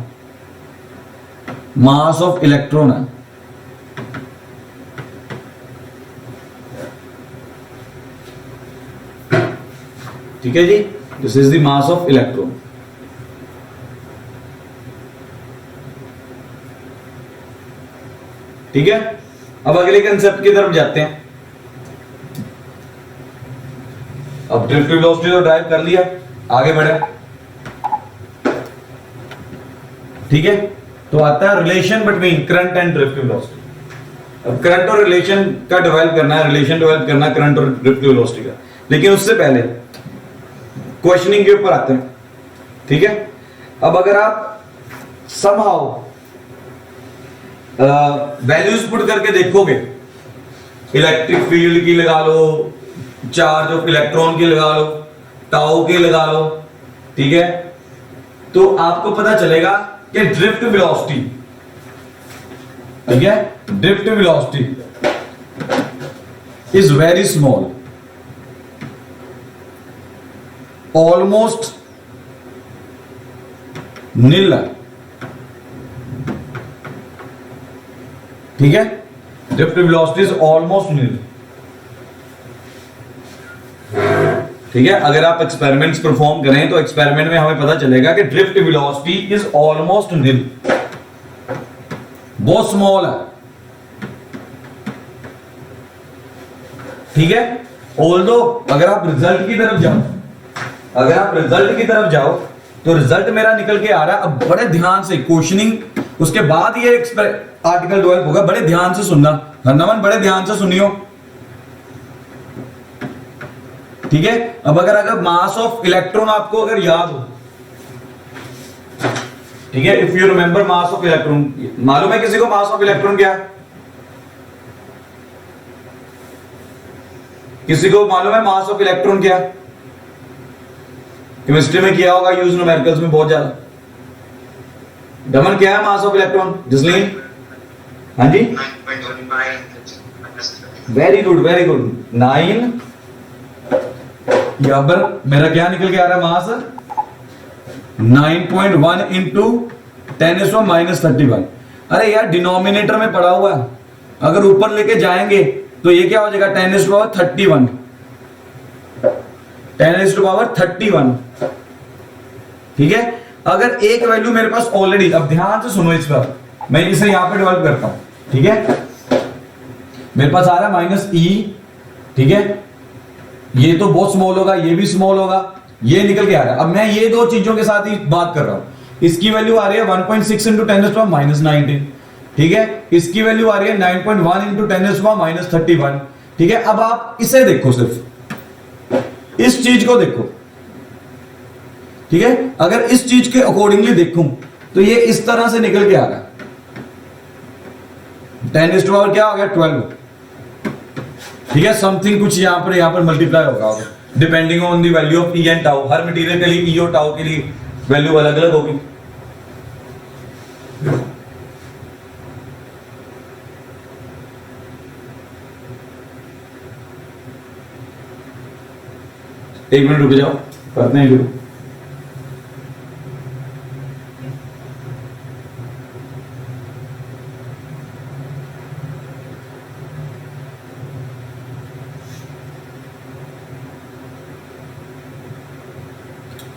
मास ऑफ इलेक्ट्रॉन है, ठीक है जी, this is the mass of electron. ठीक है, अब अगले कंसेप्ट की तरफ जाते हैं। अब ड्रिफ्ट वेलोसिटी तो ड्राइव कर लिया, आगे बढ़े, ठीक है। तो आता है relation between current and drift velocity. अब करंट और रिलेशन का डेवलप करना है, रिलेशन डेवलप करना है करंट और ड्रिफ्ट वेलोसिटी का, लेकिन उससे पहले क्वेश्चनिंग के ऊपर आते हैं। ठीक है। अब अगर आप समहाउ वैल्यूज पुट करके देखोगे, इलेक्ट्रिक फील्ड की लगा लो, चार्ज ऑफ इलेक्ट्रॉन की लगा लो, टाउ की लगा लो, ठीक है, तो आपको पता चलेगा कि ड्रिफ्ट वेलोसिटी, ठीक है, drift velocity is very small, almost nil है, ठीक है, drift velocity is almost nil, ठीक है। अगर आप एक्सपेरिमेंट्स परफॉर्म करें तो एक्सपेरिमेंट में हमें पता चलेगा कि drift velocity is almost nil, बहुत स्मॉल है, ठीक है। ऑल्दो अगर आप रिजल्ट की तरफ जाओ, अगर आप रिजल्ट की तरफ जाओ तो रिजल्ट मेरा निकल के आ रहा है। अब बड़े ध्यान से क्वेश्चनिंग, उसके बाद ये आर्टिकल डेवलप होगा, बड़े ध्यान से सुनना, नमन बड़े ध्यान से सुनियो, ठीक है। अब अगर मास ऑफ इलेक्ट्रॉन आपको अगर याद हो, ठीक है, if you remember mass of electron, मालूम है किसी को मास ऑफ इलेक्ट्रॉन क्या है? किसी को मालूम है मास ऑफ इलेक्ट्रॉन क्या है? केमिस्ट्री में किया होगा यूज, न्यूमेरिकल्स में बहुत ज्यादा। दमन क्या है मास ऑफ इलेक्ट्रॉन? जसलीन, हाँ जी, वेरी गुड वेरी गुड, 9, यहां पर मेरा क्या निकल के आ रहा है मास 9.1 इंटू 10⁻⁻31। अरे यार डिनोमिनेटर में पड़ा हुआ है, अगर ऊपर लेके जाएंगे तो ये क्या हो जाएगा 10⁻31, 10⁻31, ठीक है। अगर एक वैल्यू मेरे पास ऑलरेडी, अब ध्यान से सुनो इस बार, मैं इसे यहां पे डेवलप करता हूं, ठीक है, मेरे पास आ रहा है -E, ठीक है, ये तो बहुत स्मॉल होगा, ये भी स्मॉल होगा, ये निकल के आ रहा है। अब मैं ये दो चीजों के साथ ही बात कर रहा हूं, इसकी वैल्यू आ रही है 1.6 इंटू 10⁻⁻19, ठीक है, इसकी वैल्यू आ रही है 9.1 इंटू 10⁻31, ठीक है। अब आप इसे देखो, सिर्फ इस चीज को देखो, ठीक है, अगर इस चीज के अकॉर्डिंगली देखूं तो ये इस तरह से निकल के आ रहा है, 10⁻, क्या हो गया 12, ठीक है, समथिंग कुछ यहां पर मल्टीप्लाई होगा, depending on the value of E and tau. Her material के लिए ई और टाउ के लिए वैल्यू अलग अलग होगी। एक मिनट रुक जाओ, करते हैं शुरू।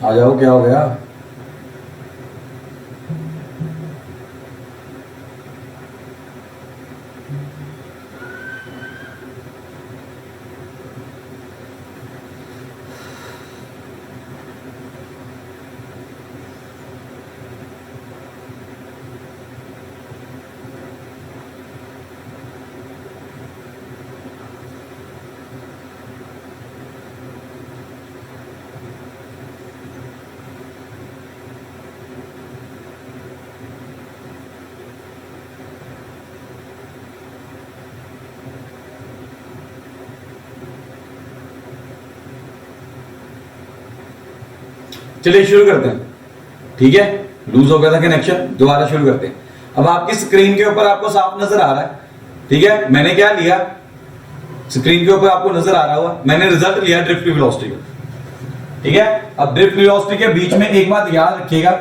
आ जाओ, क्या हो गया? चलिए शुरू करते हैं, ठीक है, लूज हो गया था कनेक्शन, दोबारा शुरू करते हैं। अब आपकी स्क्रीन के ऊपर आपको साफ नजर आ रहा है, ठीक है, मैंने क्या लिया, स्क्रीन के ऊपर आपको नजर आ रहा होगा, मैंने रिजल्ट लिया ड्रिफ्ट वेलोसिटी का, ठीक है। अब ड्रिफ्ट वेलोसिटी के बीच में एक बात याद रखिएगा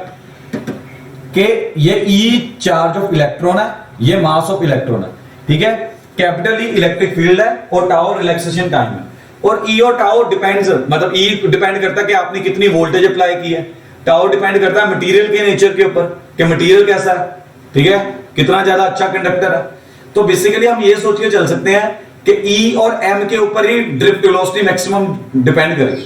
कि ये ई चार्ज ऑफ इलेक्ट्रॉन है, ये मास ऑफ इलेक्ट्रॉन है, ठीक है, कैपिटल ई इलेक्ट्रिक फील्ड है और टाउ रिलैक्सेशन टाइम है। और ई और टाउ डिपेंड्स, मतलब ई डिपेंड करता है कि आपने कितनी वोल्टेज अप्लाई की है, टाउ डिपेंड करता है मटेरियल के नेचर के ऊपर कि मटेरियल कैसा है, ठीक है, कितना ज्यादा अच्छा कंडक्टर है। तो बेसिकली हम ये सोच के चल सकते हैं कि ई और एम के ऊपर ही ड्रिफ्ट वेलोसिटी मैक्सिमम डिपेंड करेगी।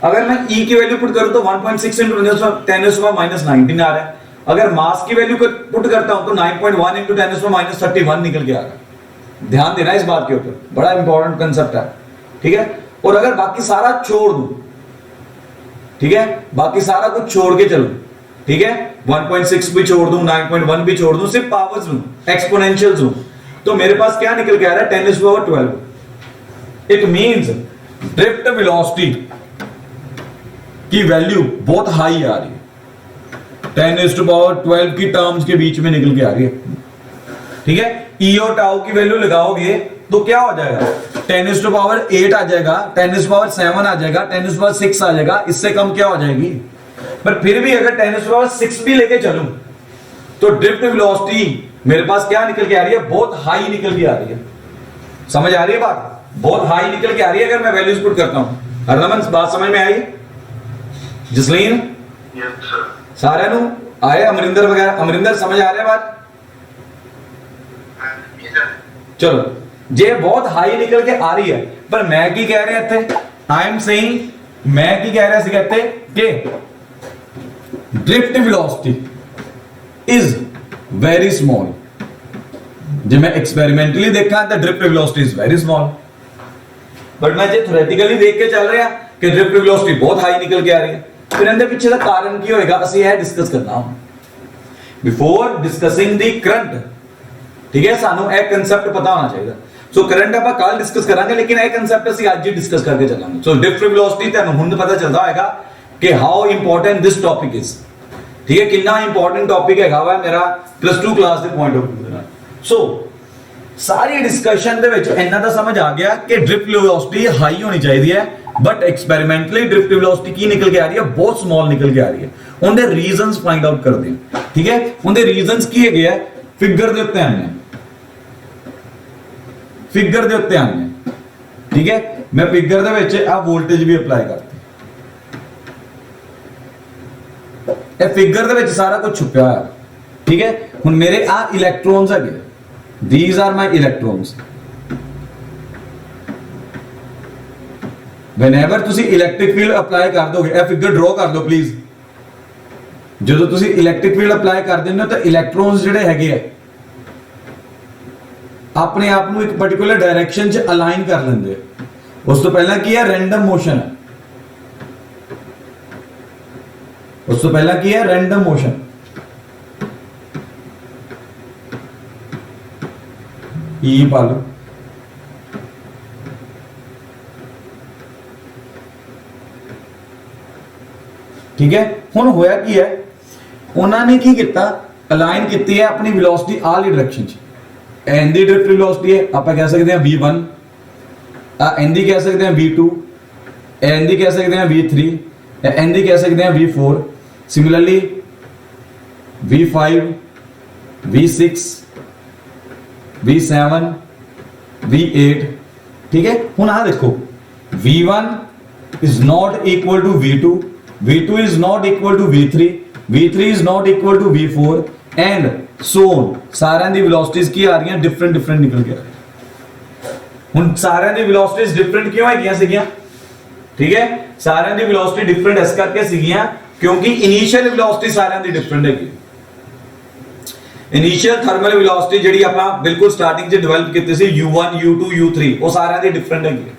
अगर मैं ई की वैल्यू पुट करूं तो 1.6 इंटू 10⁻⁻19 आ रहा है। अगर मास की वैल्यू पुट करता हूं तो 9.1 इंटू 10⁻⁻31 निकल के आ रहा है। ध्यान देना इस बात के ऊपर, बड़ा इंपॉर्टेंट कंसेप्ट है, ठीक है। और अगर बाकी सारा छोड़ दूं, ठीक है, बाकी सारा कुछ छोड़ के चलो, ठीक है, 1.6 भी छोड़ दूं, 9.1 भी छोड़ दूं, सिर्फ पावर्स लूं, एक्सपोनेंशियल्स लूं, तो मेरे पास क्या निकल के आ रहा है 10⁻12। इट मींस ड्रिफ्ट वेलोसिटी की वैल्यू बहुत हाई आ रही है, 10⁻12 की टर्म्स के बीच में निकल के आ रही है, ठीक है। ई और टाउ की वैल्यू लगाओगे तो क्या हो जाएगा, 10⁸ आ जाएगा, 10⁻7 आ जाएगा, 10⁻6 आ जाएगा, इससे कम क्या हो जाएगी। पर फिर भी अगर 10⁻6 भी लेके चलूं तो ड्रिफ्ट वेलोसिटी मेरे पास क्या निकल के आ रही है, बहुत हाई निकल के आ रही है। समझ आ रही है बात, बहुत हाई निकल के आ रही है अगर मैं वैल्यूज पुट करता हूं। हरनमन बात समझ में आई, जसलीन सारे नु आए, अमरिंदर वगैरह, अमरिंदर समझ आ रहा है बात। चलो जे बहुत हाई निकल के आ रही है, पर मैं की कह रहे थे, आई एम सेइंग, मैं की कह रहा सी कहते कि drift velocity is very small. जब मैं एक्सपेरिमेंटली देखा तो drift velocity is very small, but मैं जो थ्योरेटिकली देख के चल रहा कि ड्रिफ्ट वेलोसिटी बहुत हाई निकल के आ रही है, फिर अंदर पीछे का कारण की होएगा असं यह डिस्कस करना बिफोर डिस्कसिंग द करंट, ठीक है। सानू एक कांसेप्ट पता होना चाहिए। सो करंट ਆਪਾਂ ਕੱਲ डिस्कस करांगे, लेकिन एक कांसेप्ट ਅਸੀਂ ਅੱਜ ਹੀ डिस्कस करके चलांगे। सो ड्रिफ्ट वेलोसिटी ਤੁਹਾਨੂੰ ਹੁਣ ਪਤਾ ਚੱਲਦਾ ਹੋਏਗਾ कि how important this topic is, ठीक है, कितना इंपॉर्टेंट टॉपिक है वा मेरा +2 क्लास के पॉइंट ऑफ व्यू ਦੇ ਨਾਲ। सो सारी डिस्कशन ਦੇ ਵਿੱਚ ਇੰਨਾ ਤਾਂ ਸਮਝ ਆ ਗਿਆ कि ड्रिफ्ट वेलोसिटी हाई होनी चाहिए है, बट एक्सपेरिमेंटली ड्रिफ्ट वेलोसिटी की निकल के आ रही है, बहुत स्मॉल निकल के आ रही है। उनके रीजंस फाइंड आउट करते हैं, ठीक है। उनके रीजंस की है फिगर ਦੇ ਉੱਤੇ ਆਨੇ, फिगर ਦੇ ਉੱਤੇ ਆਨੇ, ठीक है। मैं फिगर ਦੇ ਵਿੱਚ ਆ ਵੋਲਟੇਜ ਵੀ ਅਪਲਾਈ ਕਰਤੀ, ਇਹ ਫਿਗਰ ਦੇ ਵਿੱਚ ਸਾਰਾ ਕੁਝ ਛੁਪਿਆ ਹੋਇਆ, ਠੀਕ ਹੈ। ਹੁਣ ਮੇਰੇ ਆ ਇਲੈਕਟ੍ਰੋਨਸ ਹੈਗੇ, these are my electrons। whenever ਤੁਸੀਂ ਇਲੈਕਟ੍ਰਿਕ ਫੀਲਡ ਅਪਲਾਈ ਕਰ ਦੋਗੇ, ਇਹ ਫਿਗਰ ਡਰਾ ਕਰ ਲਓ ਪਲੀਜ਼। ਜਦੋਂ ਤੁਸੀਂ ਇਲੈਕਟ੍ਰਿਕ ਫੀਲਡ ਅਪਲਾਈ ਕਰ ਦਿੰਦੇ ਹੋ ਤਾਂ ਇਲੈਕਟ੍ਰੋਨਸ ਜਿਹੜੇ ਹੈਗੇ ਆ ਆਪਣੇ ਆਪ ਨੂੰ ਇੱਕ ਪਾਰਟਿਕੂਲਰ ਡਾਇਰੈਕਸ਼ਨ 'ਚ ਅਲਾਈਨ ਕਰ ਲੈਂਦੇ ਆ। ਉਸ ਤੋਂ ਪਹਿਲਾਂ ਕੀ ਹੈ, ਰੈਂਡਮ ਮੋਸ਼ਨ ਹੈ। ਉਸ ਤੋਂ ਪਹਿਲਾਂ ਕੀ ਹੈ, ਰੈਂਡਮ ਮੋਸ਼ਨ। ई पा लो, ठीक है। हुण होया की है, उन्होंने की किया, अलाइन की है अपनी वेलोसिटी आली डायरेक्शन च। एन दी ड्रिफ्ट वेलोसिटी है, आप कह सकते हैं v1, एन दी कह सकते हैं v2, एन दी कह सकते हैं v3, एन दी कह सकते हैं v4, similarly v5, v6, v7, v8, ठीक है। हुण आ देखो, v1 is not equal to v2, v2 is not equal to v3, v3 is not equal to v4 and so on। सारे दी वेलोसिटीज की आ रही हैं, डिफरेंट डिफरेंट निकल के आ रही हैं। हुण सारे दी वेलोसिटीज डिफरेंट क्यों हैगियां सीगियां, ठीक है। सारे दी वेलोसिटी डिफरेंट इस करके सीगियां क्योंकि इनिशियल वेलोसिटी सारे दी डिफरेंट हैगी। इनिशियल थर्मल वेलोसिटी ਜਿਹੜੀ ਆਪਾਂ ਬਿਲਕੁਲ ਸਟਾਰਟਿੰਗ 'ਚ ਡਿਵੈਲਪ ਕੀਤੀ ਸੀ u1 u2 u3, ਉਹ ਸਾਰਿਆਂ ਦੀ ਡਿਫਰੈਂਟ ਹੈਗੀ ਹੈ।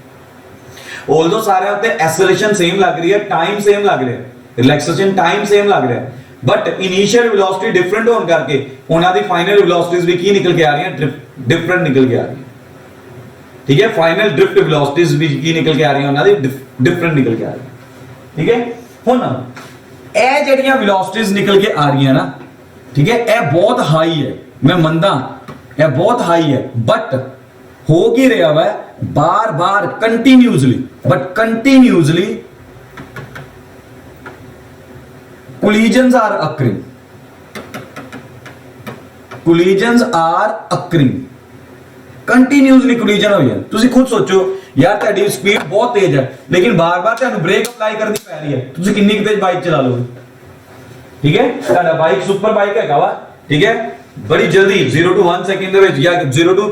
ਆਲਦੋ ਸਾਰਿਆਂ ਉੱਤੇ ਐਕਸਲਰੇਸ਼ਨ ਸੇਮ ਲੱਗ ਰਹੀ ਹੈ, ਟਾਈਮ ਸੇਮ ਲੱਗ ਰਿਹਾ ਹੈ, ਰਿਲੈਕਸੇਸ਼ਨ ਟਾਈਮ ਸੇਮ ਲੱਗ ਰਿਹਾ ਹੈ, ਬਟ ਇਨੀਸ਼ੀਅਲ ਵੈਲੋਸਿਟੀ ਡਿਫਰੈਂਟ ਹੋਣ ਕਰਕੇ ਉਹਨਾਂ ਦੀ ਫਾਈਨਲ ਵੈਲੋਸਿਟੀਜ਼ ਵੀ ਕੀ ਨਿਕਲ ਕੇ ਆ ਰਹੀਆਂ, ਡਿਫਰੈਂਟ ਨਿਕਲ ਕੇ ਆ ਰਹੀਆਂ, ਠੀਕ ਹੈ। फाइनल ड्रिफ्ट वेलोसिटीज भी की निकल के आ रही हैं, ਉਹਨਾਂ ਦੀ ਡਿਫਰੈਂਟ ਨਿਕਲ ਕੇ ਆ ਰਹੀਆਂ, ठीक है। ਹੁਣ ਇਹ ਜਿਹੜੀਆਂ ਵੈਲੋਸਿਟੀਜ਼ ਨਿਕਲ ਕੇ ਆ ਰਹੀਆਂ ਨਾ, ठीक है, यह बहुत हाई है, मैं मनदा यह बहुत हाई है, बट हो की रहा हुआ है बार बार continuously, but continuously collisions are occurring, collisions are occurring, continuously collision हो जाए। तुसी खुद सोचो यार, ਤੁਹਾਡੀ स्पीड बहुत तेज है, लेकिन बार बार ਤੁਹਾਨੂੰ ब्रेक अप्लाई करनी पै रही है, तुसी कितनी तेज बाइक चला लोगे, ठीक है। ਤੁਹਾਡਾ ਬਾਈਕ ਸੁਪਰ ਬਾਈਕ ਹੈਗਾ ਵਾ, ਠੀਕ ਹੈ, ਬੜੀ ਜਲਦੀ 0 to 1 ਸੈਕਿੰਡ ਦੇ ਵਿੱਚ ਜਾਂ 0 to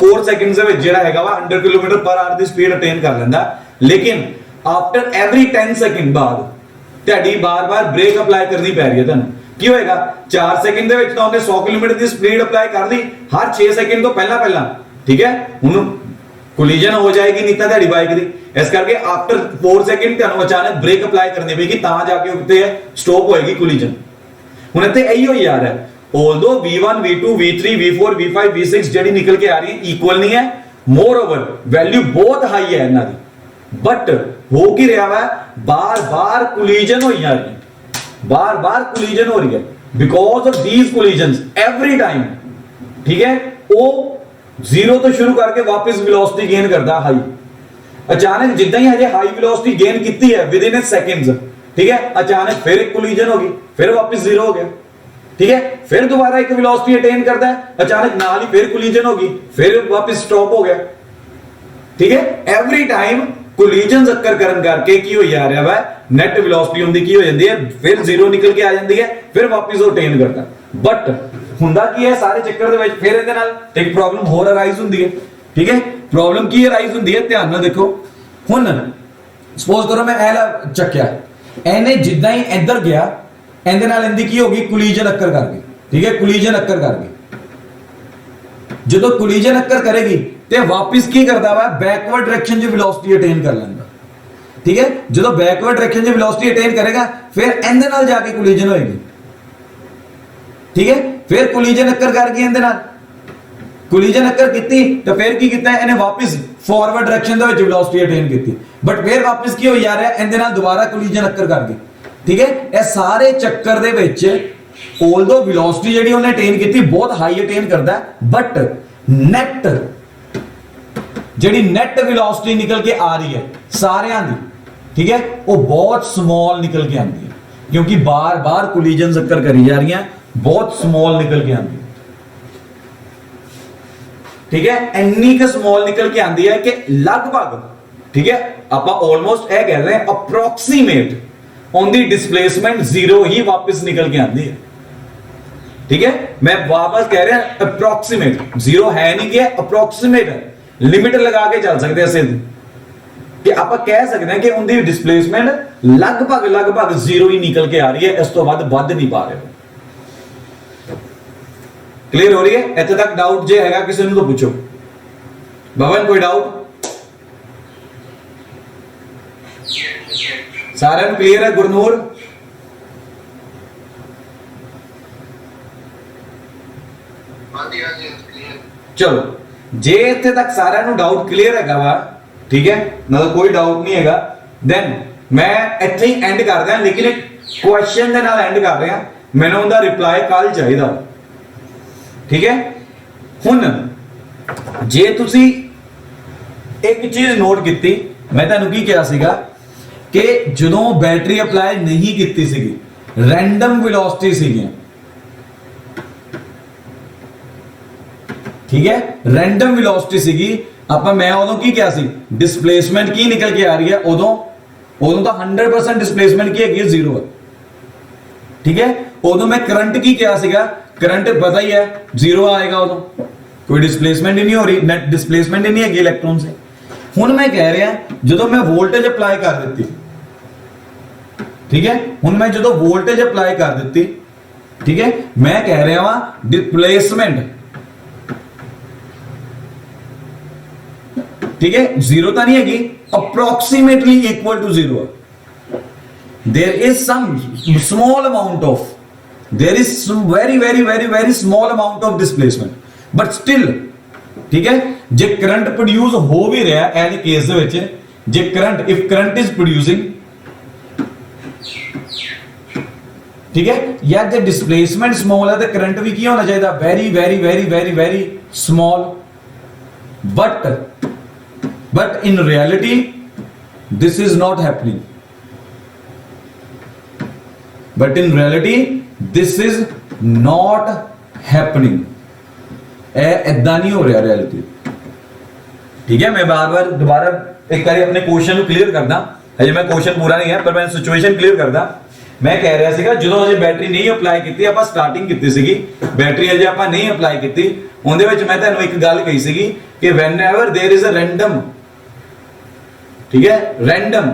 4 ਸੈਕਿੰਡਸ ਦੇ ਵਿੱਚ ਜਿਹੜਾ ਹੈਗਾ ਵਾ 100 km/h ਦੀ ਸਪੀਡ ਅਟੇਨ ਕਰ ਲੈਂਦਾ, ਲੇਕਿਨ ਆਫਟਰ ਐਵਰੀ 10 ਸੈਕਿੰਡ ਬਾਅਦ ਤੁਹਾਡੀ ਬਾਰ-ਬਾਰ ਬ੍ਰੇਕ ਅਪਲਾਈ ਕਰਨੀ ਪੈ ਰਹੀ ਹੈ। ਤੁਹਾਨੂੰ ਕੀ ਹੋਏਗਾ, 4 ਸੈਕਿੰਡ ਦੇ ਵਿੱਚ ਤਾਂ ਉਹਨੇ 100 km ਦੀ ਸਪੀਡ ਅਪਲਾਈ ਕਰ ਲਈ, ਹਰ 6 ਸੈਕਿੰਡ ਤੋਂ ਪਹਿਲਾਂ, ठीक है। ਹੁਣ ਕੋਲੀਜਨ ਹੋ ਜਾਏਗੀ ਨਹੀਂ ਤਾਂ ਤੁਹਾਡੀ ਬਾਈਕ ਦੀ, इस करके आफ्टर 4 सेकंड ਤੁਹਾਨੂੰ ਅਚਾਨਕ ਬ੍ਰੇਕ ਅਪਲਾਈ ਕਰਨੀ ਪਏਗੀ ਤਾਂ ਜਾ ਕੇ ਉੱਤੇ ਸਟਾਪ ਹੋਏਗੀ ਕੋਲੀਜਨ। ਹੁਣ ਇੱਥੇ ਇਹੀ ਹੀ ਆ ਰਿਹਾ ਹੈ, although v1 v2 v3 v4 v5 v6 ਜਿਹੜੀ ਨਿਕਲ ਕੇ ਆ ਰਹੀ ਹੈ ਇਕੁਅਲ ਨਹੀਂ ਹੈ, ਮੋਰ ਓਵਰ ਵੈਲਿਊ ਬਹੁਤ ਹਾਈ ਹੈ ਇਹਨਾਂ ਦੀ, ਬਟ ਹੋ ਕੀ ਰਿਹਾ ਵਾ, ਬਾਰ-ਬਾਰ ਕੋਲੀਜਨ ਹੋਈ ਜਾ ਰਹੀ ਹੈ, ਬਾਰ-ਬਾਰ ਕੋਲੀਜन हो रही है because of these collisions every time. ठीक है, वो जीरो तो शुरू करके वापस वेलोसिटी गेन करता हाई, अचानक जिद्दां ही हजे हाई वेलोसिटी गेन की है विद इन सेकंड्स, ठीक है, अचानक फिर एक कोलिजन होगी, फिर वापस जीरो हो गया। ठीक है, फिर दोबारा एक वेलोसिटी अटेन करता है, अचानक नाल ही फिर कोलिजन होगी, फिर वापस स्टॉप हो गया। ठीक है, एवरी टाइम कोलिजन अक्कर करन करके की हो जा रहा है, नेट वेलोसिटी उनकी की हो जाती है, फिर जीरो निकल के आ जाती है, फिर वापस वो अटेन करता। बट हुंदा की है सारे चक्कर दे विच फिर इहदे नाल एक प्रॉब्लम होर अराइज हुंदी है। ठीक है, प्रॉब्लम की अराइज हुंदी है, ध्यान नाल देखो। हुण सपोज करो मैं एला चक्या, एने जिद्दां ही इधर गया, इहदे नाल इहदी की होगी, कोलिजन अक्कर कर गई। ठीक है, कोलिजन अक्कर कर गई, जदों कोलिजन अक्कर करेगी ते वापस की करदा वा, बैकवर्ड डायरेक्शन च वेलोसिटी अटेन कर लैंदा। ठीक है, जो बैकवर्ड डायरेक्शन च वेलोसिटी अटेन करेगा फिर इहदे नाल जाके कोलिजन होएगी। ठीक है, फिर कोलिजन अक्कर कर गई, इहदे नाल कोलिजन अक्कर कीती तो फिर की कीता, इहने वापस फॉरवर्ड डायरेक्शन दे विच वेलोसिटी अटेन कीती, बट फिर वापस की हो जा रहा है, इहदे नाल दोबारा कोलिजन अक्कर कर गई। ठीक है, ये सारे चक्कर दे विच ऑल्दो वेलोसिटी जिहड़ी उहने अटेन कीती बहुत हाई अटेन करदा है, बट नेट जिहड़ी नेट वेलोसिटी निकल के आ रही है सारियां दी, ठीक है, वो बहुत स्मॉल निकल के आती है, क्योंकि बार बार कोलिजन अक्कर करी जा रही हैं, बहुत स्मॉल निकल के आती है। ठीक है, इन्नी का स्मॉल निकल के आती है कि लगभग, ठीक है, आप ऑलमोस्ट यह कह रहे हैं approximate on the displacement zero ही वापस निकल के आती है। ठीक है, मैं वापस कह रहा हूं अप्रोक्सीमेट, जीरो है नहीं कि अप्रोक्सीमेट है, लिमिट लगा के चल सकते हैं कि आप कह सकते हैं कि उनकी डिस्प्लेसमेंट लगभग लगभग जीरो ही निकल के आ रही है, इस तो वध नहीं पा रहे। क्लियर हो रही है? इतने तक डाउट जे हैगा किसी ने तो पूछो। भवन कोई डाउट? सारे क्लियर है? गुरनूर चलो, जे इतने तक सारे डाउट क्लियर है वा, ठीक है, ना तो कोई डाउट नहीं है, देन मैं इतने ही एंड कर दिया, लेकिन एक क्वेश्चन के नाल एंड कर रहा, मैंने उनका रिप्लाई कल चाहिए। ठीक है, हुण जे तुसी एक चीज नोट की, मैं तुहानू की कहा सीगा कि जदों बैटरी अप्लाई नहीं की सीगी, रैंडम वेलोसिटी सीगी, ठीक है, रैंडम वेलोसिटी सीगी, ਆਪਾਂ मैं उदों की क्या सी, डिस्प्लेसमेंट की निकल के आ रही है, उदों तो 100% डिस्प्लेसमेंट की है, जीरो है। ठीक है, उदों मैं करंट की क्या सीगा, करंट पता ही है जीरो आएगा, उदों कोई डिस्प्लेसमेंट ही नहीं हो रही, नेट डिस्प्लेसमेंट ही नहीं है इलेक्ट्रॉन से। हुण मैं कह रहा जो मैं वोल्टेज अप्लाई कर दी, ठीक है, हुण मैं जो वोल्टेज अप्लाई कर दी, ठीक है, मैं कह रहा वा डिस्प्लेसमेंट, ठीक है, जीरो तो नहीं है, approximately equal to zero. There is some small amount of, there is very very very very small amount of displacement, but still, ठीक है, जे करंट प्रोड्यूस हो भी रहा है as case the which, J current, if current is producing, ठीक है, या जे displacement small है तो करंट भी क्या होना चाहिए, very very very very very small, but in reality this is not happening, but in reality this is not happening, ऐदा नहीं हो रहा रियलिटी। ठीक है, मैं बार बार दोबारा एक बार अपने क्वेश्चन को क्लियर करदा, हजे मैं क्वेश्चन पूरा नहीं है पर मैं सिचुएशन क्लियर करदा। मैं कह रहा सीगा जो हजे बैटरी नहीं अप्लाई की, आप स्टार्टिंग की सीगी, बैटरी हजे आप नहीं अप्लाई की, उहदे विच मैं तुहानू एक गल कही सीगी कि whenever there is a random, ठीक है, random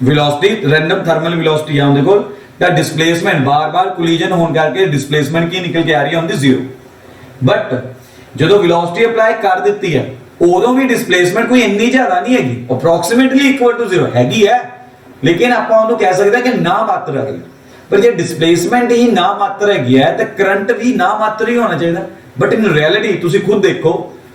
velocity, random thermal velocity है उनके कोल, दा डिस्प्लेसमेंट बार बार कोलिजन होने करके डिस्प्लेसमेंट की निकल के आ रही है उनकी जीरो। बट जो वेलोसिटी अप्लाई कर दी है, ਉਦੋਂ ਵੀ ਡਿਸਪਲੇਸਮੈਂਟ ਕੋਈ ਇੰਨੀ ਜ਼ਿਆਦਾ ਨਹੀਂ ਹੈਗੀ, ਅਪਰੋਕਸੀਮੇਟਲੀ ਇਕੁਅਲ ਟੂ 0 ਹੈਗੀ ਹੈ, ਲੇਕਿਨ ਆਪਾਂ ਉਹਨੂੰ ਕਹਿ ਸਕਦੇ ਕਿ ਨਾ ਮਾਤਰ ਹੈਗੀ। ਪਰ ਜੇ ਡਿਸਪਲੇਸਮੈਂਟ ਹੀ ਨਾ ਮਾਤਰ ਹੈਗੀ ਹੈ ਤੇ ਕਰੰਟ ਵੀ ਨਾ ਮਾਤਰ ਹੀ ਹੋਣਾ ਚਾਹੀਦਾ। ਬਟ ਇਨ ਰਿਐਲਿਟੀ ਤੁਸੀਂ ਖੁਦ ਦੇਖੋ,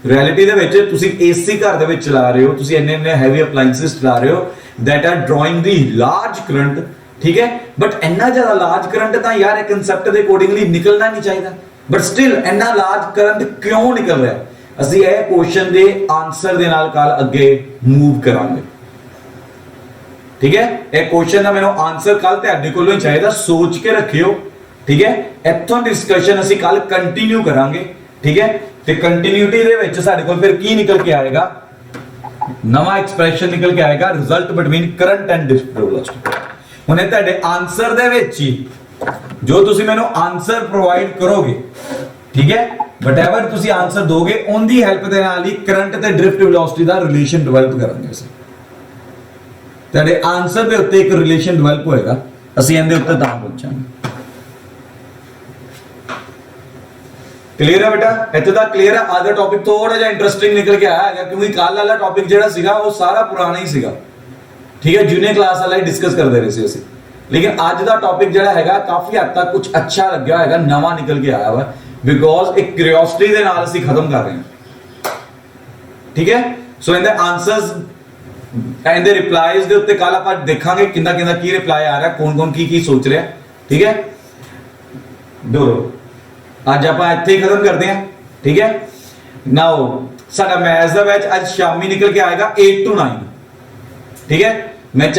ਰਿਐਲਿਟੀ ਦੇ ਵਿੱਚ ਤੁਸੀਂ ਏਸੀ ਘਰ ਦੇ ਵਿੱਚ ਚਲਾ ਰਹੇ ਹੋ, ਤੁਸੀਂ ਇੰਨੇ ਇੰਨੇ ਹੈਵੀ ਅਪਲਾਈਐਂਸਸ ਚਲਾ ਰਹੇ ਹੋ that are drawing the large current, ਠੀਕ ਹੈ, ਬਟ ਇੰਨਾ ਜ਼ਿਆਦਾ ਲਾਰਜ ਕਰੰਟ ਤਾਂ ਯਾਰ ਇਹ ਕਨਸੈਪਟ ਦੇ ਅਕੋਰਡਿੰਗਲੀ ਨਿਕਲਣਾ ਨਹੀਂ ਚਾਹੀਦਾ, ਬਟ ਸਟਿਲ ਇੰਨਾ ਲਾਰਜ ਕਰੰਟ ਕਿਉਂ ਨਿਕਲ ਰਿਹਾ? ਅਸੀਂ ਇਹ ਕੁਐਸਚਨ ਦੇ ਆਨਸਰ ਦੇ ਨਾਲ ਕੱਲ ਅੱਗੇ ਮੂਵ ਕਰਾਂਗੇ, ਠੀਕ ਹੈ। ਇਹ ਕੁਐਸਚਨ ਦਾ ਮੈਨੂੰ ਆਨਸਰ ਕੱਲ ਤੁਹਾਡੇ ਕੋਲੋਂ ਹੀ ਚਾਹੀਦਾ, ਸੋਚ ਕੇ ਰੱਖਿਓ, ਠੀਕ ਹੈ। ਇੱਥੋਂ ਡਿਸਕਸ਼ਨ ਅਸੀਂ ਕੱਲ ਕੰਟੀਨਿਊ ਕਰਾਂਗੇ, ਠੀਕ ਹੈ। ਤੇ ਕੰਟੀਨਿਊਟੀ ਦੇ ਵਿੱਚ ਸਾਡੇ ਕੋਲ ਫਿਰ ਕੀ ਨਿਕਲ ਕੇ ਆਏਗਾ? ਨਵਾਂ ਐਕਸਪ੍ਰੈਸ਼ਨ ਨਿਕਲ ਕੇ ਆਏਗਾ, result between current and distributive velocity. ਹੁਣ ਇਹ ਤੁਹਾਡੇ ਆਨਸਰ ਦੇ ਵਿੱਚ ਹੀ ਜੋ ਤੁਸੀਂ ਮੈਨੂੰ ਆਨਸਰ ਪ੍ਰੋਵਾਈਡ ਕਰੋਗੇ, ਠੀਕ ਹੈ, ਵਟਐਵਰ ਤੁਸੀਂ ਆਨਸਰ ਦੋਗੇ ਉਹਦੀ ਹੈਲਪ ਦੇ ਨਾਲ ਹੀ ਕਰੰਟ ਤੇ ਡ੍ਰਿਫਟ ਵੈਲੋਸਿਟੀ ਦਾ ਰਿਲੇਸ਼ਨ ਡਿਵੈਲਪ ਕਰਾਂਗੇ ਅਸੀਂ। ਤੁਹਾਡੇ ਆਨਸਰ ਦੇ ਉੱਤੇ ਇੱਕ ਰਿਲੇਸ਼ਨ ਡਿਵੈਲਪ ਹੋਏਗਾ, ਅਸੀਂ ਇਹਦੇ ਉੱਤੇ ਤਾਂ ਪਹੁੰਚਾਂਗੇ। ਕਲੀਅਰ ਹੈ ਬੇਟਾ? ਇੱਥੇ ਤੱਕ ਕਲੀਅਰ ਹੈ? ਅੱਜ ਦਾ ਟੌਪਿਕ ਥੋੜਾ ਜਿਹਾ ਇੰਟਰਸਟਿੰਗ ਨਿਕਲ ਕੇ ਆਇਆ ਹੈਗਾ, ਕਿਉਂਕਿ ਕੱਲ ਵਾਲਾ ਟੌਪਿਕ ਜਿਹੜਾ ਸੀਗਾ ਉਹ ਸਾਰਾ ਪੁਰਾਣਾ ਹੀ ਸੀਗਾ, ਠੀਕ ਹੈ, ਜੂਨੀਅਰ ਕਲਾਸ ਵਾਲਾ ਹੀ ਡਿਸਕਸ ਕਰਦੇ ਰਹੇ ਸੀ ਅਸੀਂ। ਲੇਕਿਨ ਅੱਜ ਦਾ ਟੌਪਿਕ ਜਿਹੜਾ ਹੈਗਾ ਕਾਫੀ ਹੱਦ ਤੱਕ ਕੁਝ ਅੱਛਾ ਲੱਗਿਆ ਹੋਏਗਾ, ਨਵਾਂ ਨਿਕਲ ਕੇ ਆਇਆ ਵਾ, ਬਿਕੋਜ਼ ਇੱਕ ਕਿਉਰਿਓਸਿਟੀ ਦੇ ਨਾਲ ਅਸੀਂ ਖਤਮ ਕਰ ਰਹੇ ਹਾਂ, ਠੀਕ ਹੈ। ਸੋ ਇਹਦੇ ਆਨਸਰਸ ਐਂਡ ਦੇ ਰਿਪਲਾਈਜ਼ ਦੇ ਉੱਤੇ ਕੱਲ ਆਪਾਂ ਦੇਖਾਂਗੇ ਕਿੰਨਾ ਕਿੰਨਾ ਕੀ ਰਿਪਲਾਈ ਆ ਰਿਹਾ, ਕੌਣ ਕੌਣ ਕੀ ਕੀ ਸੋਚ ਰਿਹਾ, ਠੀਕ ਹੈ। ਦੋਰੋ ਅੱਜ ਆਪਾਂ ਇੱਥੇ ਹੀ ਖਤਮ ਕਰਦੇ ਹਾਂ, ਠੀਕ ਹੈ। ਨਾਓ ਸਾਡਾ ਮੈਥ ਦਾ ਬੈਚ ਅੱਜ ਸ਼ਾਮੀ ਨਿਕਲ ਕੇ ਆਏਗਾ 8 to 9, ਠੀਕ ਹੈ। ਮੈਂ